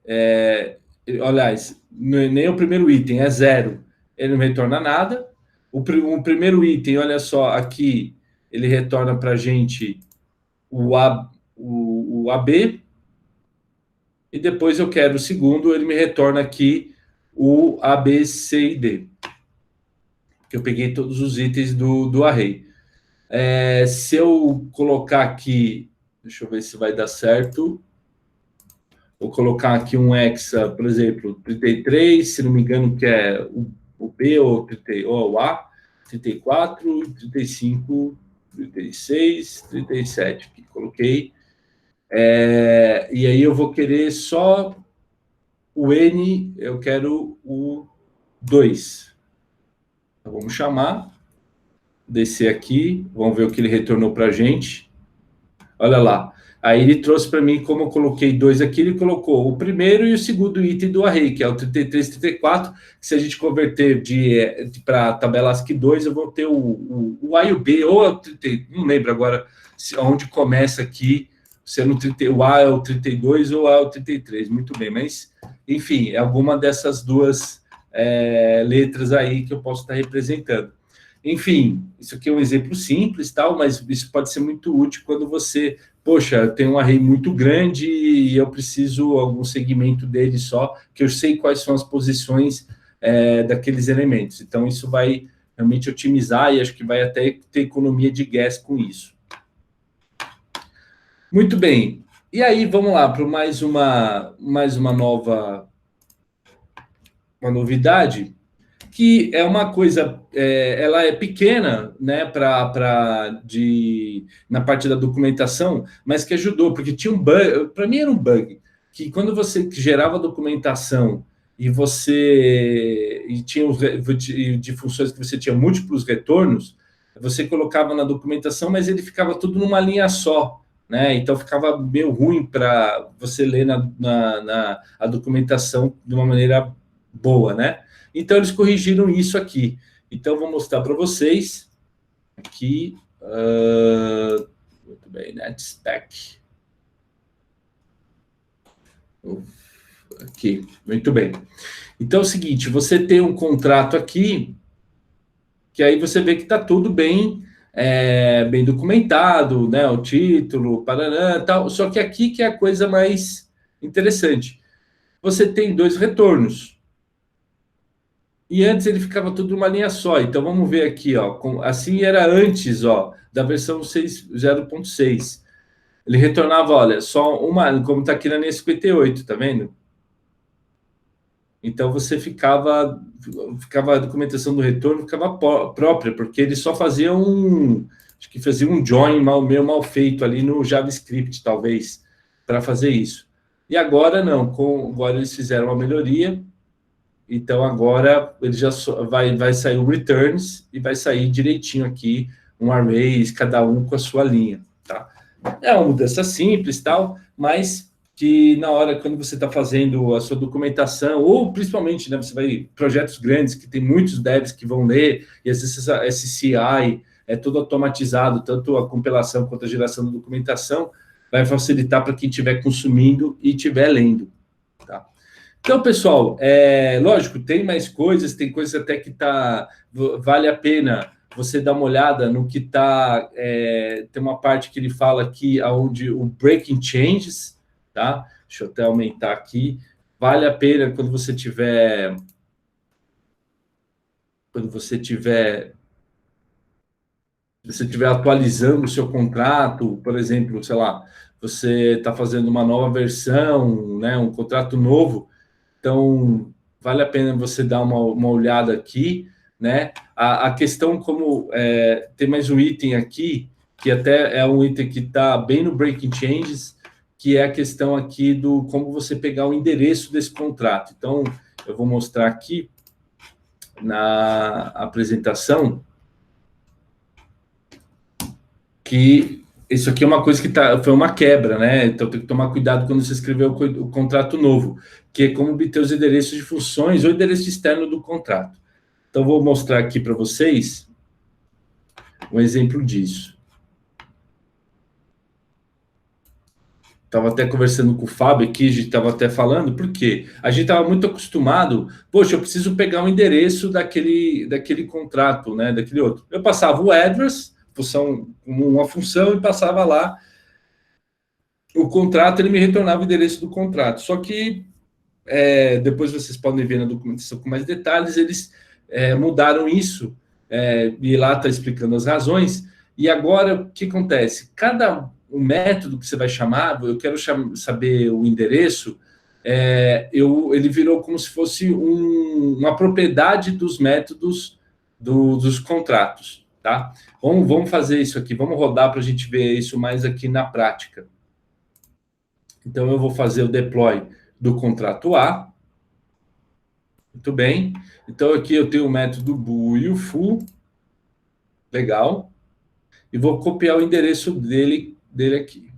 S1: Aliás, nem o primeiro item, é 0. Ele não retorna nada. O primeiro item, olha só, aqui ele retorna para a gente o AB, e depois eu quero o segundo, ele me retorna aqui o A, B, C e D, que eu peguei todos os itens do array. Se eu colocar aqui, deixa eu ver se vai dar certo, vou colocar aqui um hexa, por exemplo, 33, se não me engano, que é o B ou o A, 34, 35, 36, 37, que coloquei. E aí eu vou querer só o N, eu quero o 2. Então, vamos chamar, descer aqui, vamos ver o que ele retornou para a gente. Olha lá. Aí ele trouxe para mim, como eu coloquei 2 aqui, ele colocou o primeiro e o segundo item do array, que é o 33, 34. Se a gente converter para a tabela ASCII 2, eu vou ter o A e o B, ou o 30, não lembro agora onde começa aqui, se é no 30, o A é o 32 ou o A é o 33, muito bem, mas, enfim, é alguma dessas duas letras aí que eu posso estar representando. Enfim, isso aqui é um exemplo simples, tal, mas isso pode ser muito útil quando você, poxa, tem um array muito grande e eu preciso algum segmento dele só, que eu sei quais são as posições daqueles elementos. Então, isso vai realmente otimizar e acho que vai até ter economia de gas com isso. Muito bem. E aí, vamos lá para mais uma novidade, que é uma coisa, ela é pequena, né, na parte da documentação, mas que ajudou, porque tinha um bug, para mim era um bug, que quando você gerava a documentação e tinha de funções que você tinha múltiplos retornos, você colocava na documentação, mas ele ficava tudo numa linha só, né? Então ficava meio ruim para você ler a documentação de uma maneira boa, né? Então, eles corrigiram isso aqui. Então, vou mostrar para vocês aqui. Muito bem, NetSpec. Aqui, muito bem. Então, é o seguinte, você tem um contrato aqui, que aí você vê que está tudo bem, bem documentado, né? O título, paraná, tal. Só que aqui que é a coisa mais interessante. Você tem 2 retornos. E antes ele ficava tudo numa linha só. Então vamos ver aqui, ó. Assim era antes, ó, da versão 0.6. Ele retornava, olha, só uma, como está aqui na linha 58, tá vendo? Então você ficava a documentação do retorno ficava própria, porque ele só fazia acho que fazia um join meio mal feito ali no JavaScript, talvez, para fazer isso. E agora não, agora eles fizeram uma melhoria. Então, agora ele já vai sair o returns e vai sair direitinho aqui um array, cada um com a sua linha, tá? É uma mudança simples, tal, mas que na hora, quando você está fazendo a sua documentação, ou principalmente, né, você vai projetos grandes, que tem muitos devs que vão ler, e às vezes esse CI é todo automatizado, tanto a compilação quanto a geração da documentação, vai facilitar para quem estiver consumindo e estiver lendo, tá? Então, pessoal, lógico, tem mais coisas, tem coisas até que vale a pena você dar uma olhada no que está. Tem uma parte que ele fala aqui, onde o Breaking Changes, tá? Deixa eu até aumentar aqui. Vale a pena quando você tiver você estiver atualizando o seu contrato, por exemplo, sei lá, você está fazendo uma nova versão, né, um contrato novo, então vale a pena você dar uma olhada aqui, né? A questão como tem mais um item aqui, que até é um item que está bem no Breaking Changes, que é a questão aqui do como você pegar o endereço desse contrato. Então, eu vou mostrar aqui na apresentação que isso aqui é uma coisa que foi uma quebra, né? Então tem que tomar cuidado quando você escrever o contrato novo, que é como obter os endereços de funções ou endereço externo do contrato. Então vou mostrar aqui para vocês um exemplo disso. Estava até conversando com o Fábio aqui, a gente estava até falando, porque a gente estava muito acostumado, poxa, eu preciso pegar o endereço daquele contrato, né? Daquele outro. Eu passava o address, uma função, e passava lá o contrato, ele me retornava o endereço do contrato. Só que depois vocês podem ver na documentação com mais detalhes, eles mudaram isso, e lá está explicando as razões. E agora, o que acontece? O método que você vai chamar, eu quero saber o endereço, ele virou como se fosse uma propriedade dos métodos dos contratos, tá? Vamos fazer isso aqui, vamos rodar para a gente ver isso mais aqui na prática. Então, eu vou fazer o deploy do contrato A. Muito bem. Então, aqui eu tenho o método bool e o foo. Legal. E vou copiar o endereço dele aqui.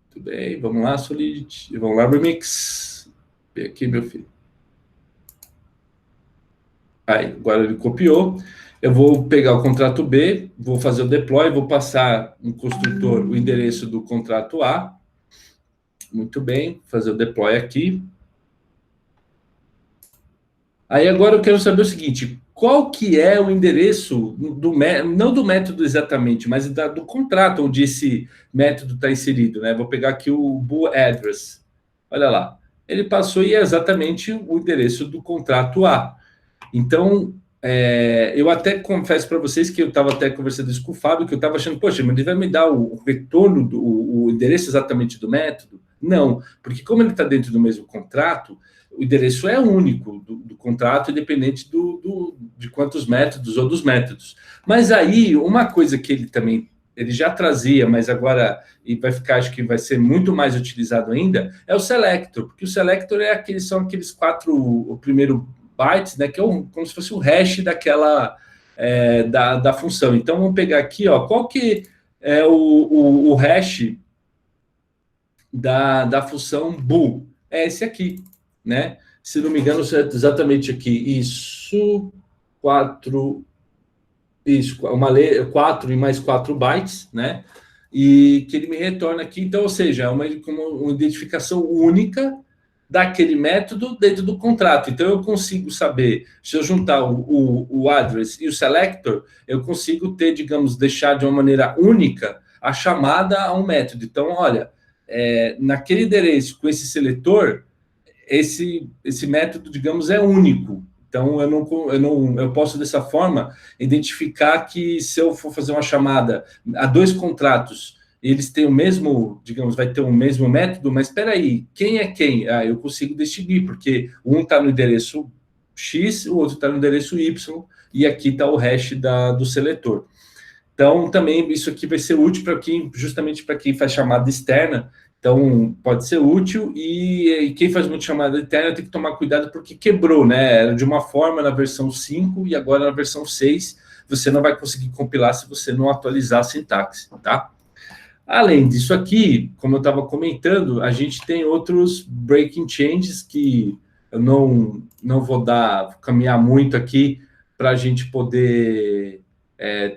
S1: Muito bem. Vamos lá, Solidity. Vamos lá, Remix. Vem aqui, meu filho. Aí, agora ele copiou. Eu vou pegar o contrato B, vou fazer o deploy, vou passar no construtor o endereço do contrato A. Muito bem, fazer o deploy aqui. Aí agora eu quero saber o seguinte, qual que é o endereço, não do método exatamente, mas do contrato onde esse método está inserido, né? Vou pegar aqui o bool address. Olha lá, ele passou e é exatamente o endereço do contrato A. Então, eu até confesso para vocês que eu estava até conversando isso com o Fábio, que eu estava achando, poxa, mas ele vai me dar o retorno, o endereço exatamente do método? Não, porque como ele está dentro do mesmo contrato, o endereço é único do contrato, independente de quantos métodos ou dos métodos. Mas aí, uma coisa que ele já trazia, mas agora e vai ficar, acho que vai ser muito mais utilizado ainda, é o selector, porque o selector são aqueles 4, o primeiro bytes, né, que é como se fosse o hash daquela da função. Então, vamos pegar aqui, ó, qual que é o hash da função bool? É esse aqui, né? Se não me engano, é exatamente aqui. Isso, 4 e mais 4 bytes, né? E que ele me retorna aqui. Então, ou seja, é uma identificação única daquele método dentro do contrato. Então, eu consigo saber, se eu juntar o address e o selector, eu consigo digamos, deixar de uma maneira única a chamada a um método. Então, olha, naquele endereço com esse seletor, esse método, digamos, é único. Então, eu posso, dessa forma, identificar que se eu for fazer uma chamada a 2 contratos, eles têm o mesmo, digamos, vai ter o mesmo método, mas espera aí, quem é quem? Eu consigo distinguir, porque um está no endereço X, o outro está no endereço Y, e aqui está o hash do seletor. Então, também, isso aqui vai ser útil justamente para quem faz chamada externa. Então, pode ser útil, e quem faz muito chamada interna tem que tomar cuidado, porque quebrou, né? Era de uma forma na versão 5, e agora na versão 6, você não vai conseguir compilar se você não atualizar a sintaxe, tá? Além disso aqui, como eu estava comentando, a gente tem outros breaking changes que eu não vou caminhar muito aqui para a gente poder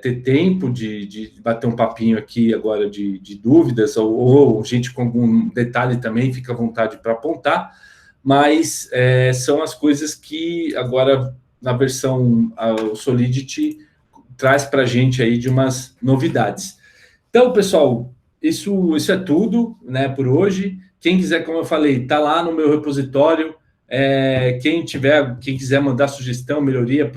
S1: ter tempo de bater um papinho aqui agora de dúvidas, ou gente com algum detalhe também, fica à vontade para apontar, mas são as coisas que agora na versão o Solidity traz para a gente aí de umas novidades. Então, pessoal, isso é tudo, né, por hoje. Quem quiser, como eu falei, está lá no meu repositório. Quem quiser mandar sugestão, melhoria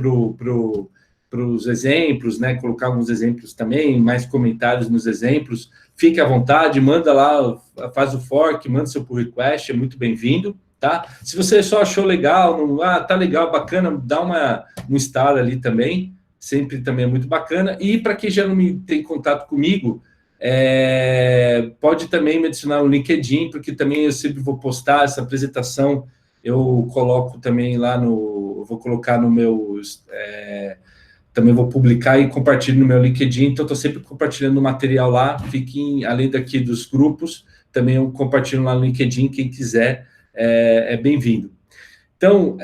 S1: os exemplos, né? Colocar alguns exemplos também, mais comentários nos exemplos. Fique à vontade, manda lá, faz o fork, manda seu pull request, é muito bem-vindo, tá? Se você só achou legal, tá legal, bacana, dá um star ali também, sempre também é muito bacana. E para quem já não tem contato comigo, pode também me adicionar no LinkedIn, porque também eu sempre vou postar essa apresentação, eu coloco também lá vou colocar no meu... também vou publicar e compartilho no meu LinkedIn, então estou sempre compartilhando material lá, fiquem, além daqui dos grupos, também eu compartilho lá no LinkedIn, quem quiser é bem-vindo. Então,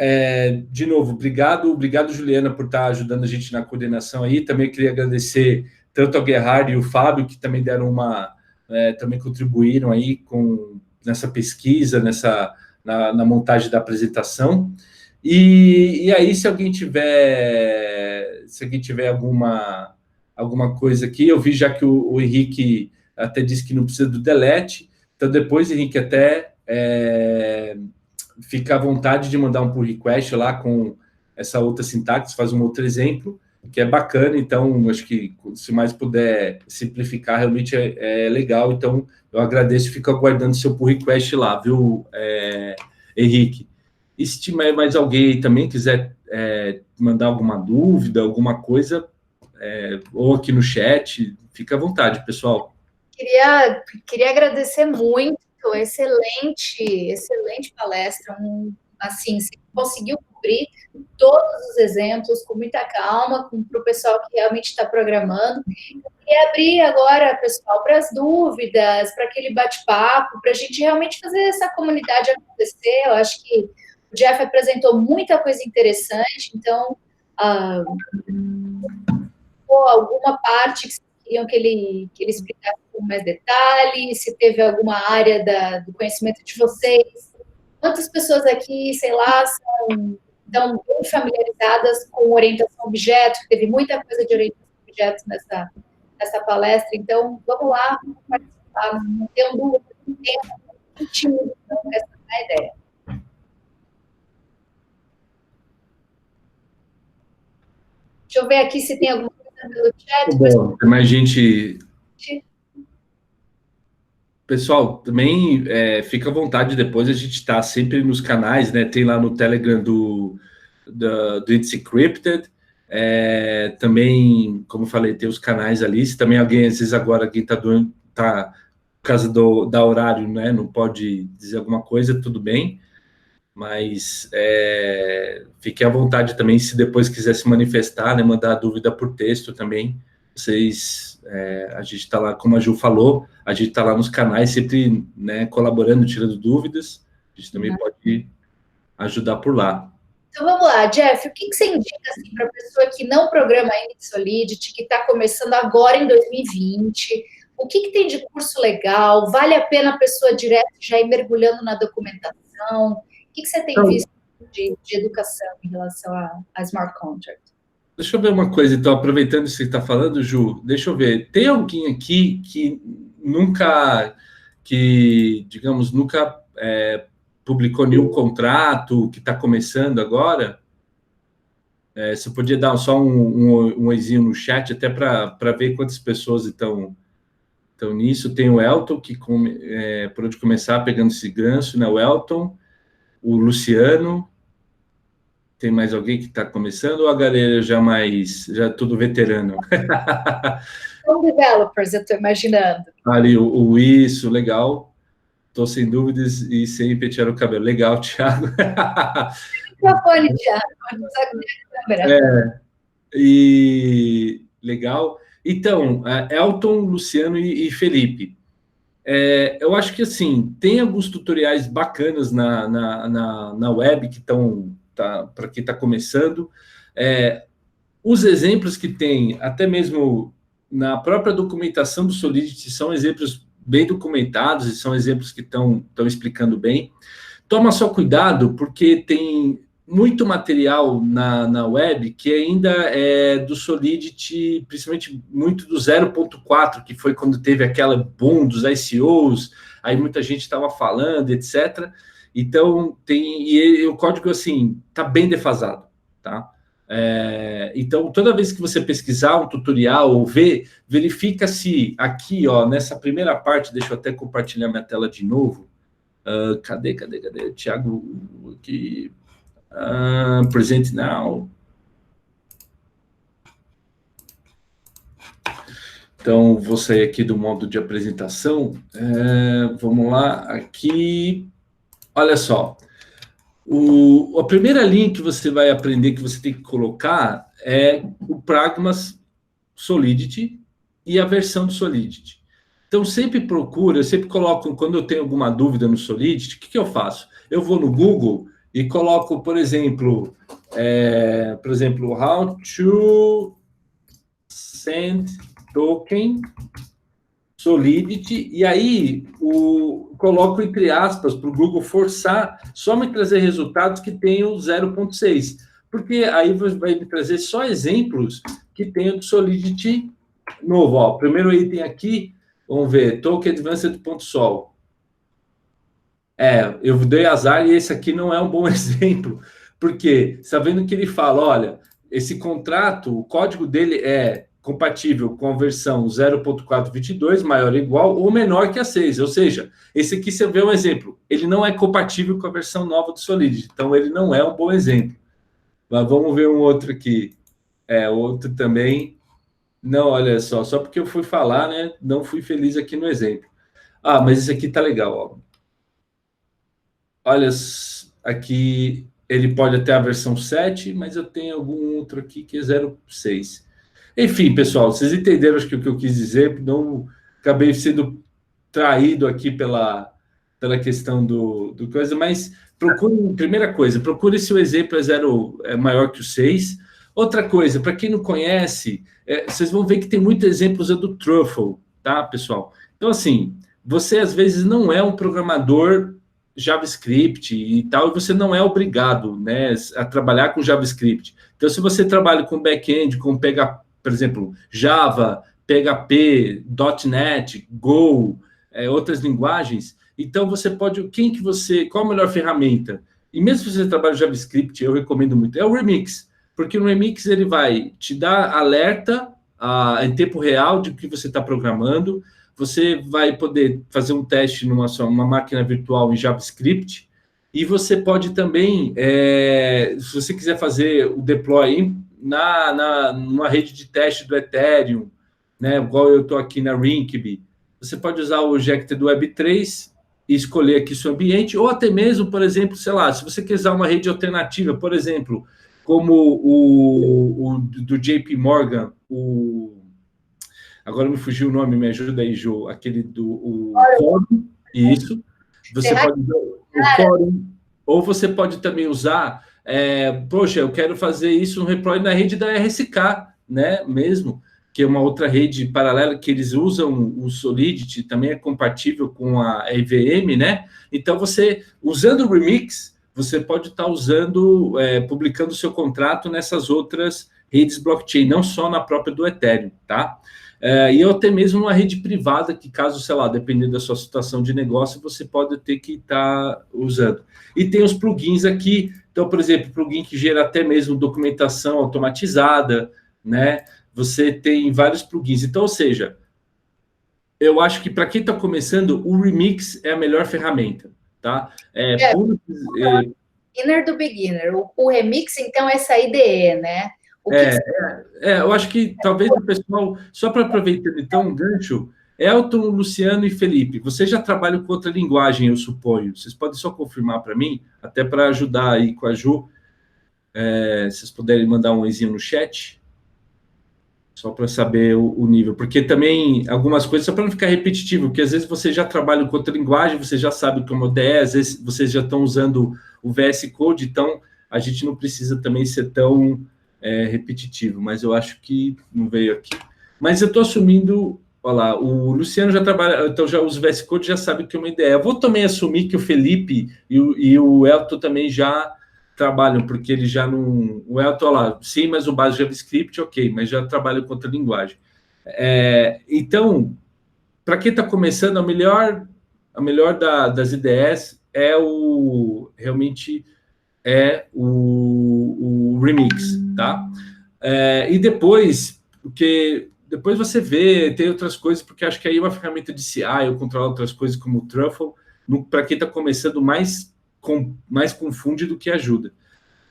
S1: de novo, obrigado, Juliana, por estar ajudando a gente na coordenação aí, também queria agradecer tanto ao Gerhard e o Fábio, que também deram também contribuíram aí nessa pesquisa, na montagem da apresentação. E aí, se alguém tiver alguma coisa aqui, eu vi já que o Henrique até disse que não precisa do delete, então depois, Henrique, até fica à vontade de mandar um pull request lá com essa outra sintaxe, faz um outro exemplo, que é bacana, então acho que se mais puder simplificar, realmente é legal, então eu agradeço e fico aguardando seu pull request lá, viu, Henrique? E se tiver mais alguém também quiser mandar alguma dúvida, alguma coisa, ou aqui no chat, fica à vontade, pessoal.
S3: Queria agradecer muito, excelente palestra, assim, você conseguiu cobrir todos os exemplos com muita calma, para o pessoal que realmente está programando. E abrir agora, pessoal, para as dúvidas, para aquele bate-papo, para a gente realmente fazer essa comunidade acontecer. Eu acho que o Jeff apresentou muita coisa interessante, então, alguma parte que vocês queriam que ele explicasse com mais detalhes, se teve alguma área do conhecimento de vocês. Quantas pessoas aqui, sei lá, estão bem familiarizadas com orientação a objeto, teve muita coisa de orientação a objetos nessa palestra, então vamos lá, vamos participar, não tenho dúvida, não tenho tímido, então essa é a ideia. Deixa eu ver aqui se tem alguma coisa pelo chat.
S1: Bom, tem mais gente... Pessoal, também fica à vontade, depois a gente está sempre nos canais, né? Tem lá no Telegram do It's Encrypted, também, como eu falei, tem os canais ali, se também alguém, às vezes agora, alguém está doendo, por causa da horário, né? Não pode dizer alguma coisa, tudo bem, mas fique à vontade também, se depois quiser se manifestar, né? Mandar dúvida por texto também, vocês... a gente está lá, como a Ju falou, a gente está lá nos canais, sempre, né, colaborando, tirando dúvidas, a gente também pode ajudar por lá.
S3: Então, vamos lá, Jeff, o que você indica assim, para a pessoa que não programa ainda em Solidity, que está começando agora em 2020, o que tem de curso legal? Vale a pena a pessoa direto já ir mergulhando na documentação? O que você tem visto de educação em relação a Smart Contract?
S1: Deixa eu ver uma coisa, então, aproveitando isso que você está falando, Ju, deixa eu ver. Tem alguém aqui que digamos, nunca publicou nenhum contrato, que está começando agora? Você podia dar só um oizinho no chat, até para ver quantas pessoas estão nisso. Tem o Elton, que por onde começar, pegando esse gancho, né? O Elton, o Luciano... Tem mais alguém que está começando ou a galera já tudo veterano?
S3: São developers, eu estou imaginando.
S1: Ali, o isso, legal. Estou sem dúvidas e sem pentear o cabelo. Legal, Thiago.
S3: Microfone, Thiago. Não sabe nem a câmera.
S1: E legal. Então, Elton, Luciano e Felipe. Eu acho que, assim, tem alguns tutoriais bacanas na web que estão... para quem está começando, os exemplos que tem, até mesmo na própria documentação do Solidity, são exemplos bem documentados e são exemplos que estão explicando bem. Toma só cuidado, porque tem muito material na web que ainda é do Solidity, principalmente muito do 0.4, que foi quando teve aquela boom dos ICOs, aí muita gente estava falando, etc., Então, e o código, assim, está bem defasado, tá? Então, toda vez que você pesquisar um tutorial ou ver, verifica se aqui, ó, nessa primeira parte, deixa eu até compartilhar minha tela de novo. Cadê? Tiago, aqui. Present now. Então, vou sair aqui do modo de apresentação. Vamos lá, aqui. Olha só. A primeira linha que você vai aprender, que você tem que colocar, é o Pragmas Solidity e a versão do Solidity. Então, sempre procura, eu sempre coloco, quando eu tenho alguma dúvida no Solidity, o que eu faço? Eu vou no Google e coloco, por exemplo, how to send token Solidity, e aí coloco entre aspas para o Google forçar só me trazer resultados que tenham 0.6, porque aí vai me trazer só exemplos que tenham do Solidity novo. Ó, o primeiro item aqui, vamos ver, Token Advanced.sol. Eu dei azar e esse aqui não é um bom exemplo, porque sabendo que ele fala, olha, esse contrato, o código dele é compatível com a versão 0.422, maior ou igual, ou menor que a 6. Ou seja, esse aqui você vê um exemplo. Ele não é compatível com a versão nova do Solidity. Então, ele não é um bom exemplo. Mas vamos ver um outro aqui. Outro também. Não, olha só porque eu fui falar, né? Não fui feliz aqui no exemplo. Mas esse aqui tá legal, ó. Olha, aqui ele pode ter a versão 7, mas eu tenho algum outro aqui que é 0.6. Enfim, pessoal, vocês entenderam acho que o que eu quis dizer, não acabei sendo traído aqui pela questão do coisa, mas primeira coisa, procure se o exemplo é maior que o 6. Outra coisa, para quem não conhece, vocês vão ver que tem muitos exemplos do Truffle, tá, pessoal? Então, assim, você às vezes não é um programador JavaScript e tal, e você não é obrigado, né, a trabalhar com JavaScript. Então, se você trabalha com back-end, com por exemplo, Java, PHP, .NET, Go, outras linguagens, então você pode... Qual a melhor ferramenta? E mesmo se você trabalha com JavaScript, eu recomendo muito, é o Remix, porque no Remix ele vai te dar alerta em tempo real de que você está programando, você vai poder fazer um teste numa máquina virtual em JavaScript, e você pode também, se você quiser fazer o deploy numa rede de teste do Ethereum, né, igual eu estou aqui na Rinkeby, você pode usar o Objective do Web3 e escolher aqui seu ambiente, ou até mesmo, por exemplo, sei lá, se você quiser uma rede alternativa, por exemplo, como o do JP Morgan, agora me fugiu o nome, me ajuda aí, Jô, aquele do Quorum, isso, você pode usar o Quorum, ou você pode também usar... poxa, eu quero fazer isso no Reploy na rede da RSK, né, mesmo, que é uma outra rede paralela que eles usam o Solidity, também é compatível com a EVM, né? Então, você, usando o Remix, você pode estar publicando o seu contrato nessas outras redes blockchain, não só na própria do Ethereum, tá? E até mesmo uma rede privada, que caso, sei lá, dependendo da sua situação de negócio, você pode ter que estar usando. E tem os plugins aqui, então, por exemplo, plugin que gera até mesmo documentação automatizada, né? Você tem vários plugins. Então, ou seja, eu acho que para quem está começando, o Remix é a melhor ferramenta, tá?
S3: Beginner do beginner. O Remix, então, é essa IDE, né?
S1: Eu acho que talvez o pessoal, só para aproveitar então um gancho, Elton, Luciano e Felipe, vocês já trabalham com outra linguagem, eu suponho. Vocês podem só confirmar para mim, até para ajudar aí com a Ju. Vocês puderem mandar um oizinho no chat, só para saber o nível. Porque também, algumas coisas, só para não ficar repetitivo, porque às vezes você já trabalha com outra linguagem, você já sabe como é, às vezes vocês já estão usando o VS Code, então a gente não precisa também ser tão repetitivo, mas eu acho que não veio aqui. Mas eu estou assumindo... Olha lá, o Luciano já trabalha, então já usa o VS Code, já sabe que é uma ideia. Eu vou também assumir que o Felipe e o Elton também já trabalham, porque ele já não... O Elton, olha lá, sim, mas o base JavaScript, ok, mas já trabalha com outra linguagem. Então, para quem está começando, a melhor das IDEs realmente é o Remix. tá? E depois, porque depois você vê, tem outras coisas, porque acho que aí uma ferramenta de CI, eu controlo outras coisas como o Truffle, para quem está começando, mais confunde do que ajuda.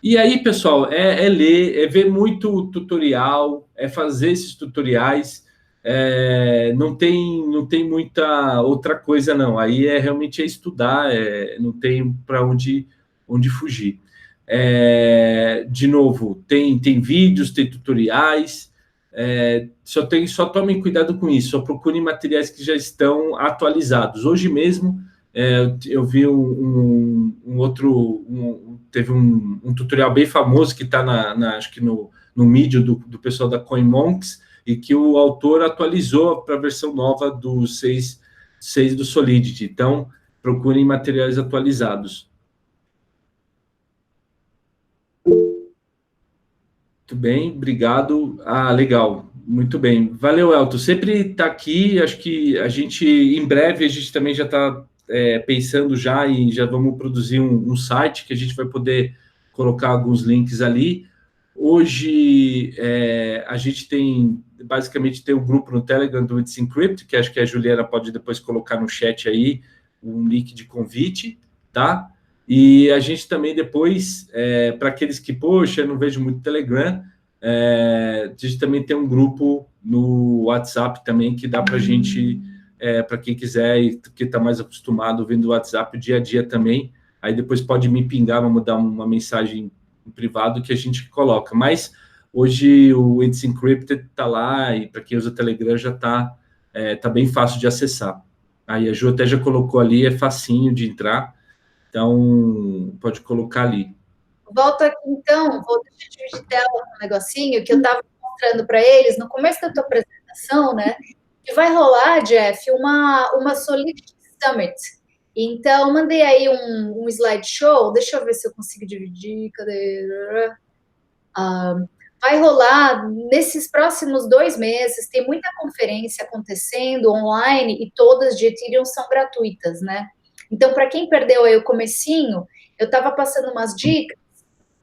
S1: E aí, pessoal, é ler, é ver muito tutorial, é fazer esses tutoriais, não tem muita outra coisa, não. Aí realmente estudar, não tem para onde fugir. De novo, tem vídeos, tem tutoriais, só tomem cuidado com isso, só procurem materiais que já estão atualizados. Hoje mesmo, eu vi teve um tutorial bem famoso que está acho que no Medium do pessoal da CoinMonks, e que o autor atualizou para a versão nova do 6 do Solidity. Então, procurem materiais atualizados. Muito bem, obrigado. Legal, muito bem. Valeu, Elton. Sempre está aqui. Acho que em breve, a gente também já está pensando e já vamos produzir um site que a gente vai poder colocar alguns links ali. Hoje, a gente basicamente tem um grupo no Telegram do It's Encrypt, que acho que a Juliana pode depois colocar no chat aí, um link de convite, tá? E a gente também depois, para aqueles que, poxa, eu não vejo muito Telegram, a gente também tem um grupo no WhatsApp também, que dá para a gente, para quem quiser e que está mais acostumado vendo o WhatsApp dia a dia também, aí depois pode me pingar, vamos dar uma mensagem em privado que a gente coloca. Mas hoje o It's Encrypted está lá, e para quem usa Telegram já está bem fácil de acessar. Aí a Ju até já colocou ali, é facinho de entrar. Então, pode colocar ali.
S3: Volto aqui, então, vou dividir tela um negocinho que eu estava mostrando para eles no começo da tua apresentação, né? Que vai rolar, Jeff, uma Solidity Summit. Então, mandei aí um slideshow, deixa eu ver se eu consigo dividir, cadê? Vai rolar nesses próximos 2 meses, tem muita conferência acontecendo online e todas de Ethereum são gratuitas, né? Então, para quem perdeu aí o comecinho, eu estava passando umas dicas,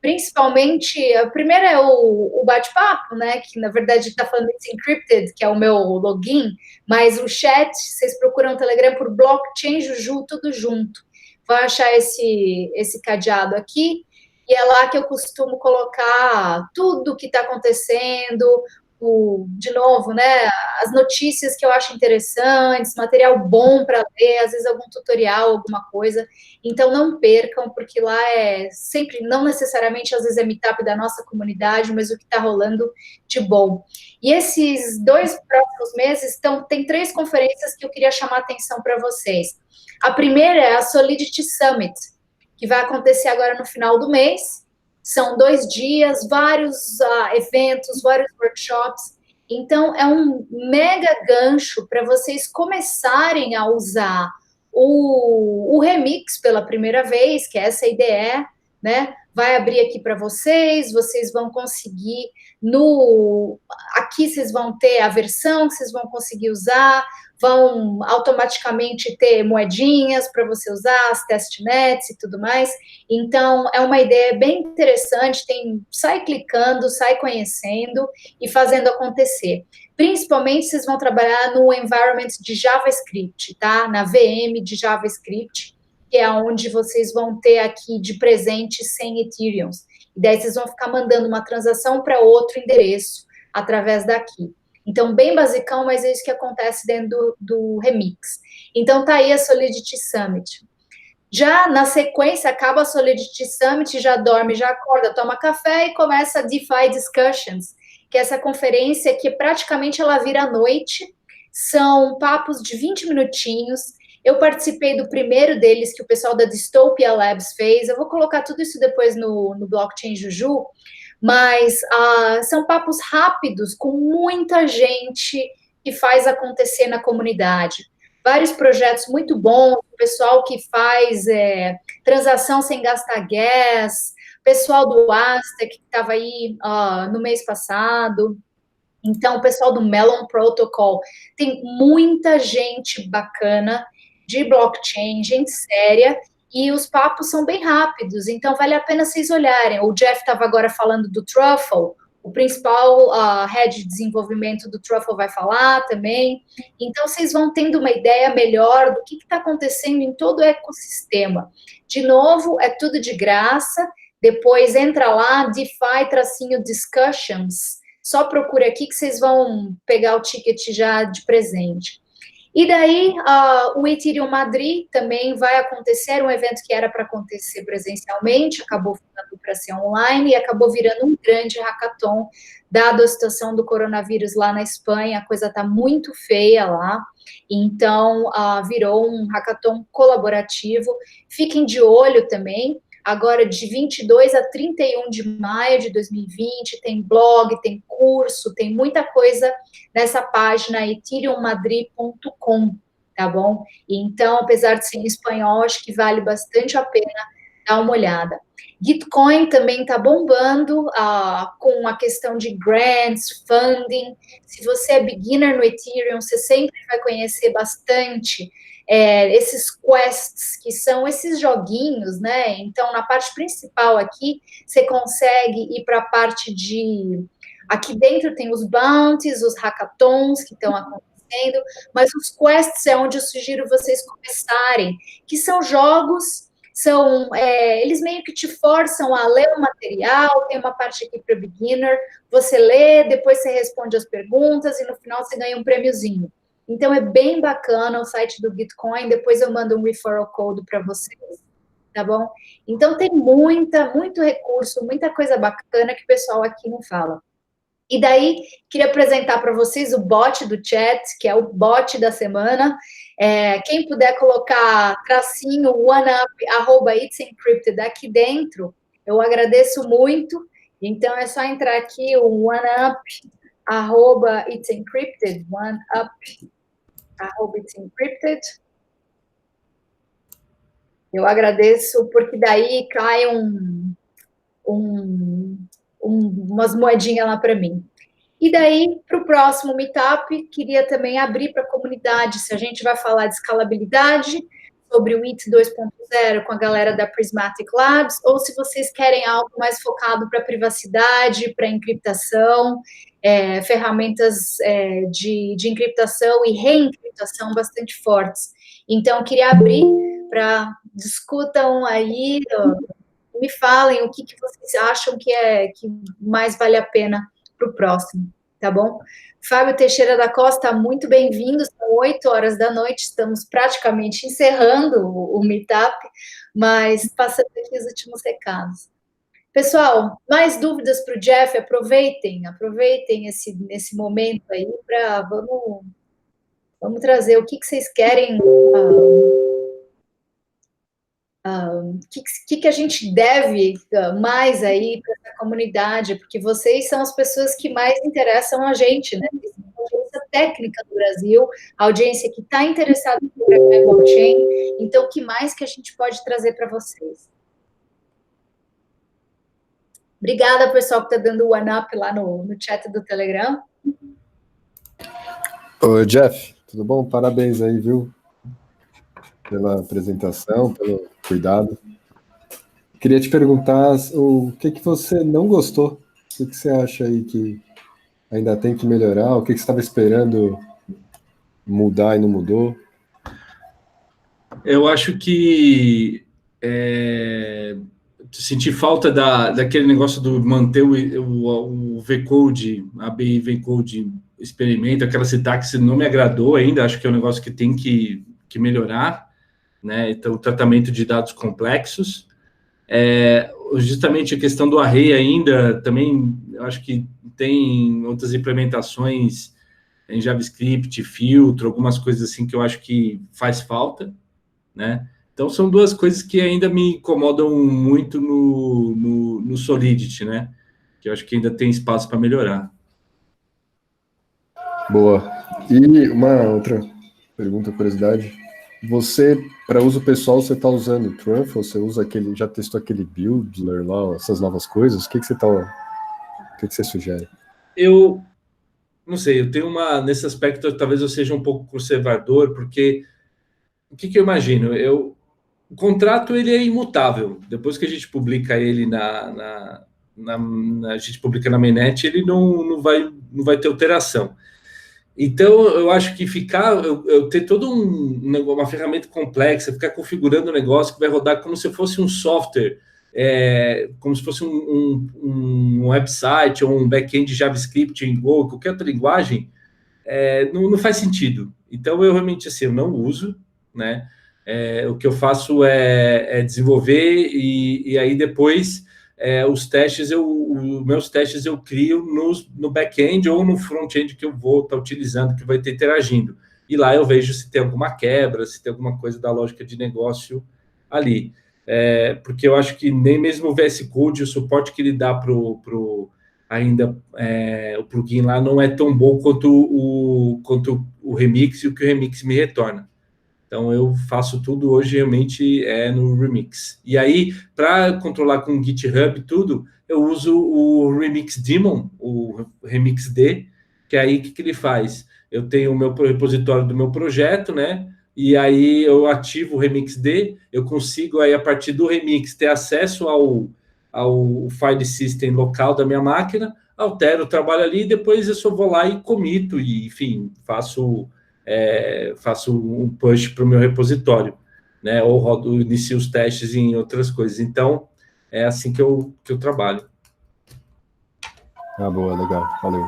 S3: principalmente, a primeira é o bate-papo, né, que na verdade está falando It's Encrypted, que é o meu login, mas o chat, vocês procuram o Telegram por Blockchain Juju, tudo junto. Vai achar esse cadeado aqui, e é lá que eu costumo colocar tudo que está acontecendo, de novo, né, as notícias que eu acho interessantes, material bom para ler, às vezes algum tutorial, alguma coisa. Então, não percam, porque lá é sempre, não necessariamente, às vezes é meetup da nossa comunidade, mas o que está rolando de bom. E esses 2 próximos meses, tem 3 conferências que eu queria chamar a atenção para vocês. A primeira é a Solidity Summit, que vai acontecer agora no final do mês. São 2 dias, vários eventos, vários workshops. Então, é um mega gancho para vocês começarem a usar o Remix pela primeira vez, que é essa IDE, né? Vai abrir aqui para vocês vão conseguir aqui vocês vão ter a versão que vocês vão conseguir usar, vão automaticamente ter moedinhas para você usar, as testnets e tudo mais. Então, é uma ideia bem interessante, sai clicando, sai conhecendo e fazendo acontecer. Principalmente, vocês vão trabalhar no environment de JavaScript, tá? Na VM de JavaScript, que é onde vocês vão ter aqui de presente 100 Ethereums. E daí vocês vão ficar mandando uma transação para outro endereço através daqui. Então, bem basicão, mas é isso que acontece dentro do Remix. Então, tá aí a Solidity Summit. Já na sequência, acaba a Solidity Summit, já dorme, já acorda, toma café e começa a DeFi Discussions, que é essa conferência que praticamente ela vira à noite, são papos de 20 minutinhos. Eu participei do primeiro deles, que o pessoal da Dystopia Labs fez. Eu vou colocar tudo isso depois no Blockchain Juju, mas são papos rápidos, com muita gente que faz acontecer na comunidade. Vários projetos muito bons, o pessoal que faz transação sem gastar gas, pessoal do Aztec, que estava aí no mês passado. Então, o pessoal do Melon Protocol. Tem muita gente bacana de blockchain, gente séria, e os papos são bem rápidos, então vale a pena vocês olharem. O Jeff estava agora falando do Truffle, o principal head de desenvolvimento do Truffle vai falar também. Então, vocês vão tendo uma ideia melhor do que está acontecendo em todo o ecossistema. De novo, é tudo de graça. Depois, entra lá, DeFi-Discussions. Só procure aqui que vocês vão pegar o ticket já de presente. E daí, o Ethereum Madrid também vai acontecer, um evento que era para acontecer presencialmente, acabou ficando para ser online e acabou virando um grande hackathon, dado a situação do coronavírus lá na Espanha, a coisa está muito feia lá, então virou um hackathon colaborativo. Fiquem de olho também. Agora, de 22 a 31 de maio de 2020, tem blog, tem curso, tem muita coisa nessa página ethereummadrid.com, tá bom? Então, apesar de ser em espanhol, acho que vale bastante a pena dar uma olhada. Gitcoin também está bombando com a questão de grants, funding. Se você é beginner no Ethereum, você sempre vai conhecer bastante esses quests, que são esses joguinhos, né? Então, na parte principal aqui, você consegue ir para a parte de... Aqui dentro tem os bounties, os hackathons que estão acontecendo, mas os quests é onde eu sugiro vocês começarem, que são jogos, eles meio que te forçam a ler o material, tem uma parte aqui para beginner, você lê, depois você responde as perguntas e no final você ganha um prêmiozinho. Então, é bem bacana o site do Gitcoin, depois eu mando um referral code para vocês, tá bom? Então, tem muito recurso, muita coisa bacana que o pessoal aqui não fala. E daí, queria apresentar para vocês o bot do chat, que é o bot da semana. Quem puder colocar tracinho oneup, @itsencrypted aqui dentro, eu agradeço muito. Então, é só entrar aqui, o oneup, @itsencrypted, oneup@itsencrypted. Eu agradeço, porque daí cai umas moedinhas lá para mim. E daí, para o próximo Meetup, queria também abrir para a comunidade, se a gente vai falar de escalabilidade, sobre o IT 2.0 com a galera da Prismatic Labs, ou se vocês querem algo mais focado para privacidade, para encriptação, ferramentas de encriptação e reencriptação bastante fortes. Então, eu queria abrir para discutam aí, me falem o que vocês acham que mais vale a pena para o próximo, tá bom? Fábio Teixeira da Costa, muito bem-vindo, são 8 horas da noite, estamos praticamente encerrando o Meetup, mas passando aqui os últimos recados. Pessoal, mais dúvidas para o Jeff? Aproveitem esse momento aí para vamos trazer o que vocês querem, que a gente deve mais aí para essa comunidade, porque vocês são as pessoas que mais interessam a gente, né? A audiência técnica do Brasil, a audiência que está interessada em programar em blockchain, então o que mais que a gente pode trazer para vocês? Obrigada, pessoal, que está dando o one-up lá no chat do Telegram.
S4: Oi, Jeff, tudo bom? Parabéns aí, viu? Pela apresentação, pelo cuidado. Queria te perguntar o que você não gostou, o que você acha aí que ainda tem que melhorar, o que você estava esperando mudar e não mudou?
S1: Eu acho que senti falta daquele negócio do manter o V-Code, a ABI V-Code experimento, aquela sintaxe não me agradou ainda, acho que é um negócio que tem que melhorar, né? Então, o tratamento de dados complexos. Justamente a questão do array ainda, também, eu acho que tem outras implementações em JavaScript, filtro, algumas coisas assim que eu acho que faz falta, né? Então, são duas coisas que ainda me incomodam muito no Solidity, né? Que eu acho que ainda tem espaço para melhorar.
S4: Boa. E uma outra pergunta, curiosidade. Você, para uso pessoal, você está usando o Truffle? Você usa já testou aquele Buildler lá, essas novas coisas? O que você sugere?
S1: Eu não sei, eu tenho nesse aspecto, talvez eu seja um pouco conservador, porque o que eu imagino? O contrato ele é imutável. Depois que a gente publica ele a gente publica na mainnet, ele não vai ter alteração. Então, eu acho que eu ter todo uma ferramenta complexa, ficar configurando um negócio que vai rodar como se fosse um software, como se fosse um website ou um back-end JavaScript em Go, qualquer outra linguagem, não faz sentido. Então, eu realmente, assim, eu não uso, né? O que eu faço é desenvolver e aí depois os meus testes eu crio no back-end ou no front-end que eu vou estar utilizando, que vai estar interagindo. E lá eu vejo se tem alguma quebra, se tem alguma coisa da lógica de negócio ali. Porque eu acho que nem mesmo o VS Code, o suporte que ele dá ainda o plugin lá não é tão bom quanto o Remix e o que o Remix me retorna. Então, eu faço tudo hoje realmente no Remix. E aí, para controlar com o GitHub tudo, eu uso o Remix Daemon, o Remix D, que aí o que ele faz? Eu tenho o meu repositório do meu projeto, né? E aí eu ativo o Remix D, eu consigo aí, a partir do Remix, ter acesso ao file system local da minha máquina, altero o trabalho ali, e depois eu só vou lá e comito, e enfim, faço um push para o meu repositório, né? Ou inicio os testes em outras coisas. Então, é assim que eu trabalho.
S4: Ah, boa, legal, valeu.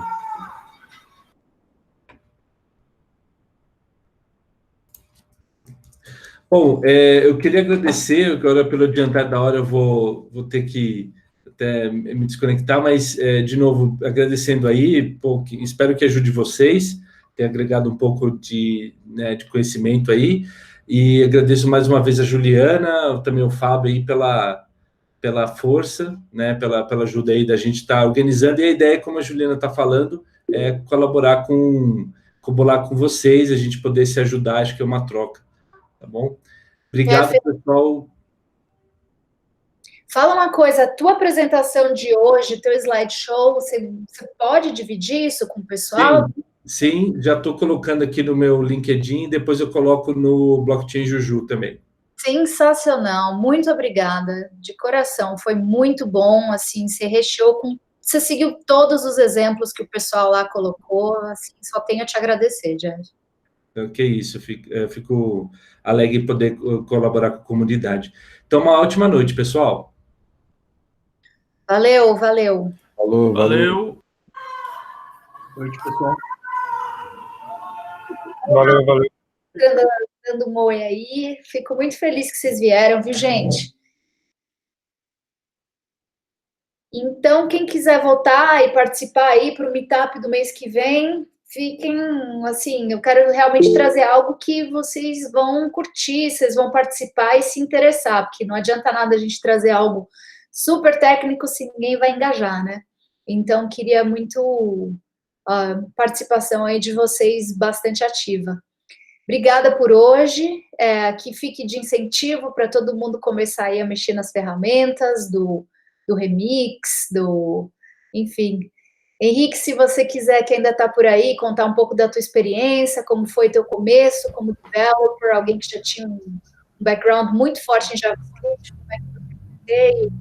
S1: Bom, eu queria agradecer, agora pelo adiantar da hora eu vou ter que até me desconectar, mas, de novo, agradecendo aí, espero que ajude vocês, ter agregado um pouco de conhecimento aí, e agradeço mais uma vez a Juliana, também o Fábio aí pela força, né, pela ajuda aí da gente estar organizando, e a ideia, como a Juliana está falando, é colaborar com vocês, a gente poder se ajudar, acho que é uma troca, tá bom? Obrigado, pessoal.
S3: Fala uma coisa, a tua apresentação de hoje, teu slideshow, você pode dividir isso com o pessoal?
S1: Sim, já estou colocando aqui no meu LinkedIn, depois eu coloco no Blockchain Juju também.
S3: Sensacional, muito obrigada, de coração, foi muito bom, assim, você seguiu todos os exemplos que o pessoal lá colocou, assim, só tenho a te agradecer, Jeff.
S1: Que isso, fico alegre em poder colaborar com a comunidade. Então, uma ótima noite, pessoal.
S3: Valeu.
S4: Falou,
S2: Valeu.
S5: Boa noite, pessoal. Valeu.
S3: Dando um oi aí, fico muito feliz que vocês vieram, viu, gente? Então, quem quiser voltar e participar aí para o Meetup do mês que vem, fiquem, assim, eu quero realmente trazer algo que vocês vão curtir, vocês vão participar e se interessar, porque não adianta nada a gente trazer algo super técnico se ninguém vai engajar, né? Então, queria muito a participação aí de vocês bastante ativa. Obrigada por hoje, que fique de incentivo para todo mundo começar aí a mexer nas ferramentas do Remix, enfim. Henrique, se você quiser, que ainda está por aí, contar um pouco da tua experiência, como foi teu começo como developer, alguém que já tinha um background muito forte em JavaScript, como é que você veio?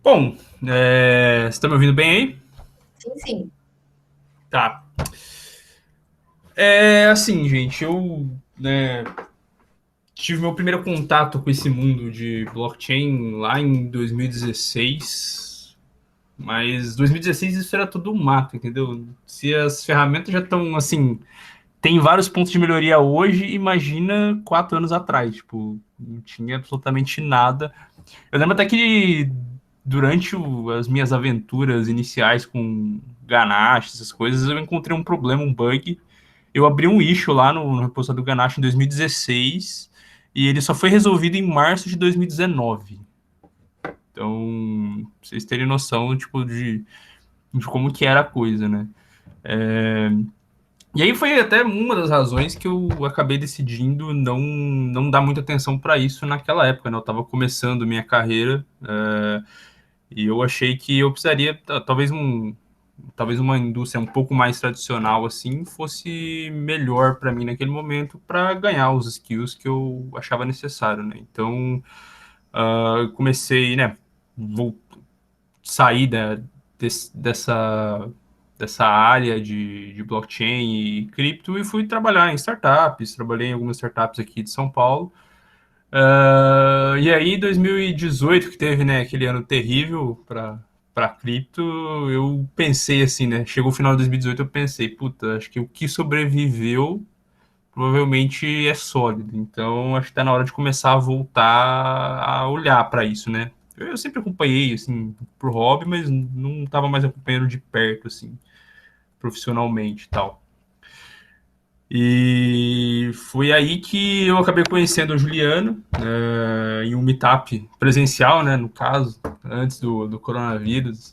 S2: Bom, você está me ouvindo bem aí?
S3: Sim.
S2: Tá. Assim, gente, eu tive meu primeiro contato com esse mundo de blockchain lá em 2016, mas 2016 isso era tudo mato, entendeu? Se as ferramentas já estão, assim, tem vários pontos de melhoria hoje, imagina 4 anos atrás, tipo, não tinha absolutamente nada. Eu lembro até que durante as minhas aventuras iniciais com Ganache, essas coisas, eu encontrei um problema, um bug. Eu abri um issue lá no repositório do Ganache em 2016 e ele só foi resolvido em março de 2019. Então, pra vocês terem noção, tipo, de como que era a coisa, né? E aí foi até uma das razões que eu acabei decidindo não dar muita atenção para isso naquela época, né? Eu estava começando minha carreira e eu achei que eu precisaria, talvez, talvez uma indústria um pouco mais tradicional assim fosse melhor para mim naquele momento para ganhar os skills que eu achava necessário, né? Então comecei, né, vou sair dessa área de blockchain e cripto e fui trabalhar em startups, trabalhei em algumas startups aqui de São Paulo. E aí, 2018, que teve, né, aquele ano terrível para cripto, eu pensei assim, né? Chegou o final de 2018, eu pensei, puta, acho que o que sobreviveu provavelmente é sólido. Então, acho que tá na hora de começar a voltar a olhar para isso, né? Eu sempre acompanhei, assim, por hobby, mas não estava mais acompanhando de perto, assim, profissionalmente e tal. E foi aí que eu acabei conhecendo o Juliano, em um meetup presencial, né, no caso, antes do coronavírus.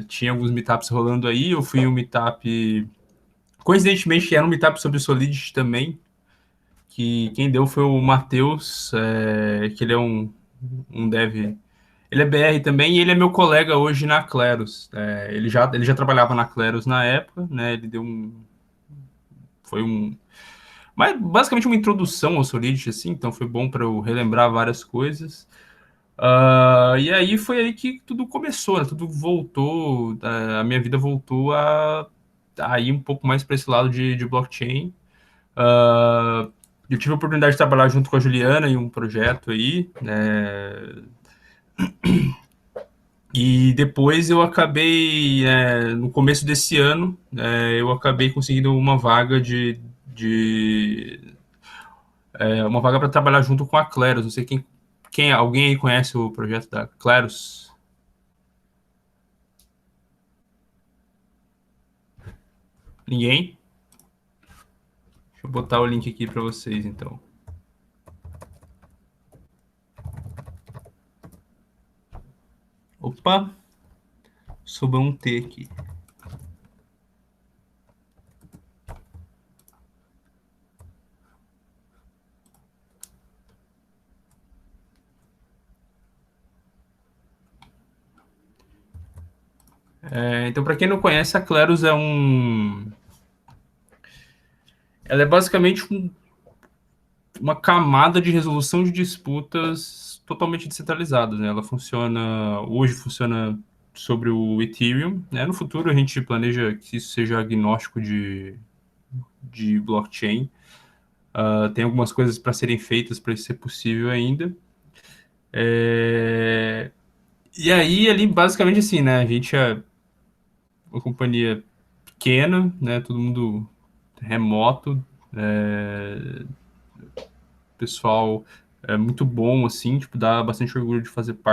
S2: Tinha alguns meetups rolando aí, eu fui em um meetup, coincidentemente era um meetup sobre Solidity também, que quem deu foi o Matheus, que ele é um dev, ele é BR também, e ele é meu colega hoje na Kleros. Ele já trabalhava na Kleros na época, né, ele deu mas basicamente uma introdução ao Solidity, assim, então foi bom para eu relembrar várias coisas. E aí foi aí que tudo começou, né? Tudo voltou, a minha vida voltou a ir um pouco mais para esse lado de blockchain. Eu tive a oportunidade de trabalhar junto com a Juliana em um projeto aí, né? E depois eu acabei, no começo desse ano, eu acabei conseguindo uma vaga uma vaga para trabalhar junto com a Kleros. Não sei alguém aí conhece o projeto da Kleros? Ninguém? Deixa eu botar o link aqui para vocês, então. Opa! Sobrou um T aqui. Então, para quem não conhece, a Kleros ela é basicamente uma camada de resolução de disputas totalmente descentralizada, né? Ela hoje funciona sobre o Ethereum, né? No futuro a gente planeja que isso seja agnóstico de blockchain. Tem algumas coisas para serem feitas para isso ser possível ainda. E aí, ali, basicamente assim, né? A gente é uma companhia pequena, né? Todo mundo remoto, pessoal muito bom, assim, tipo, dá bastante orgulho de fazer parte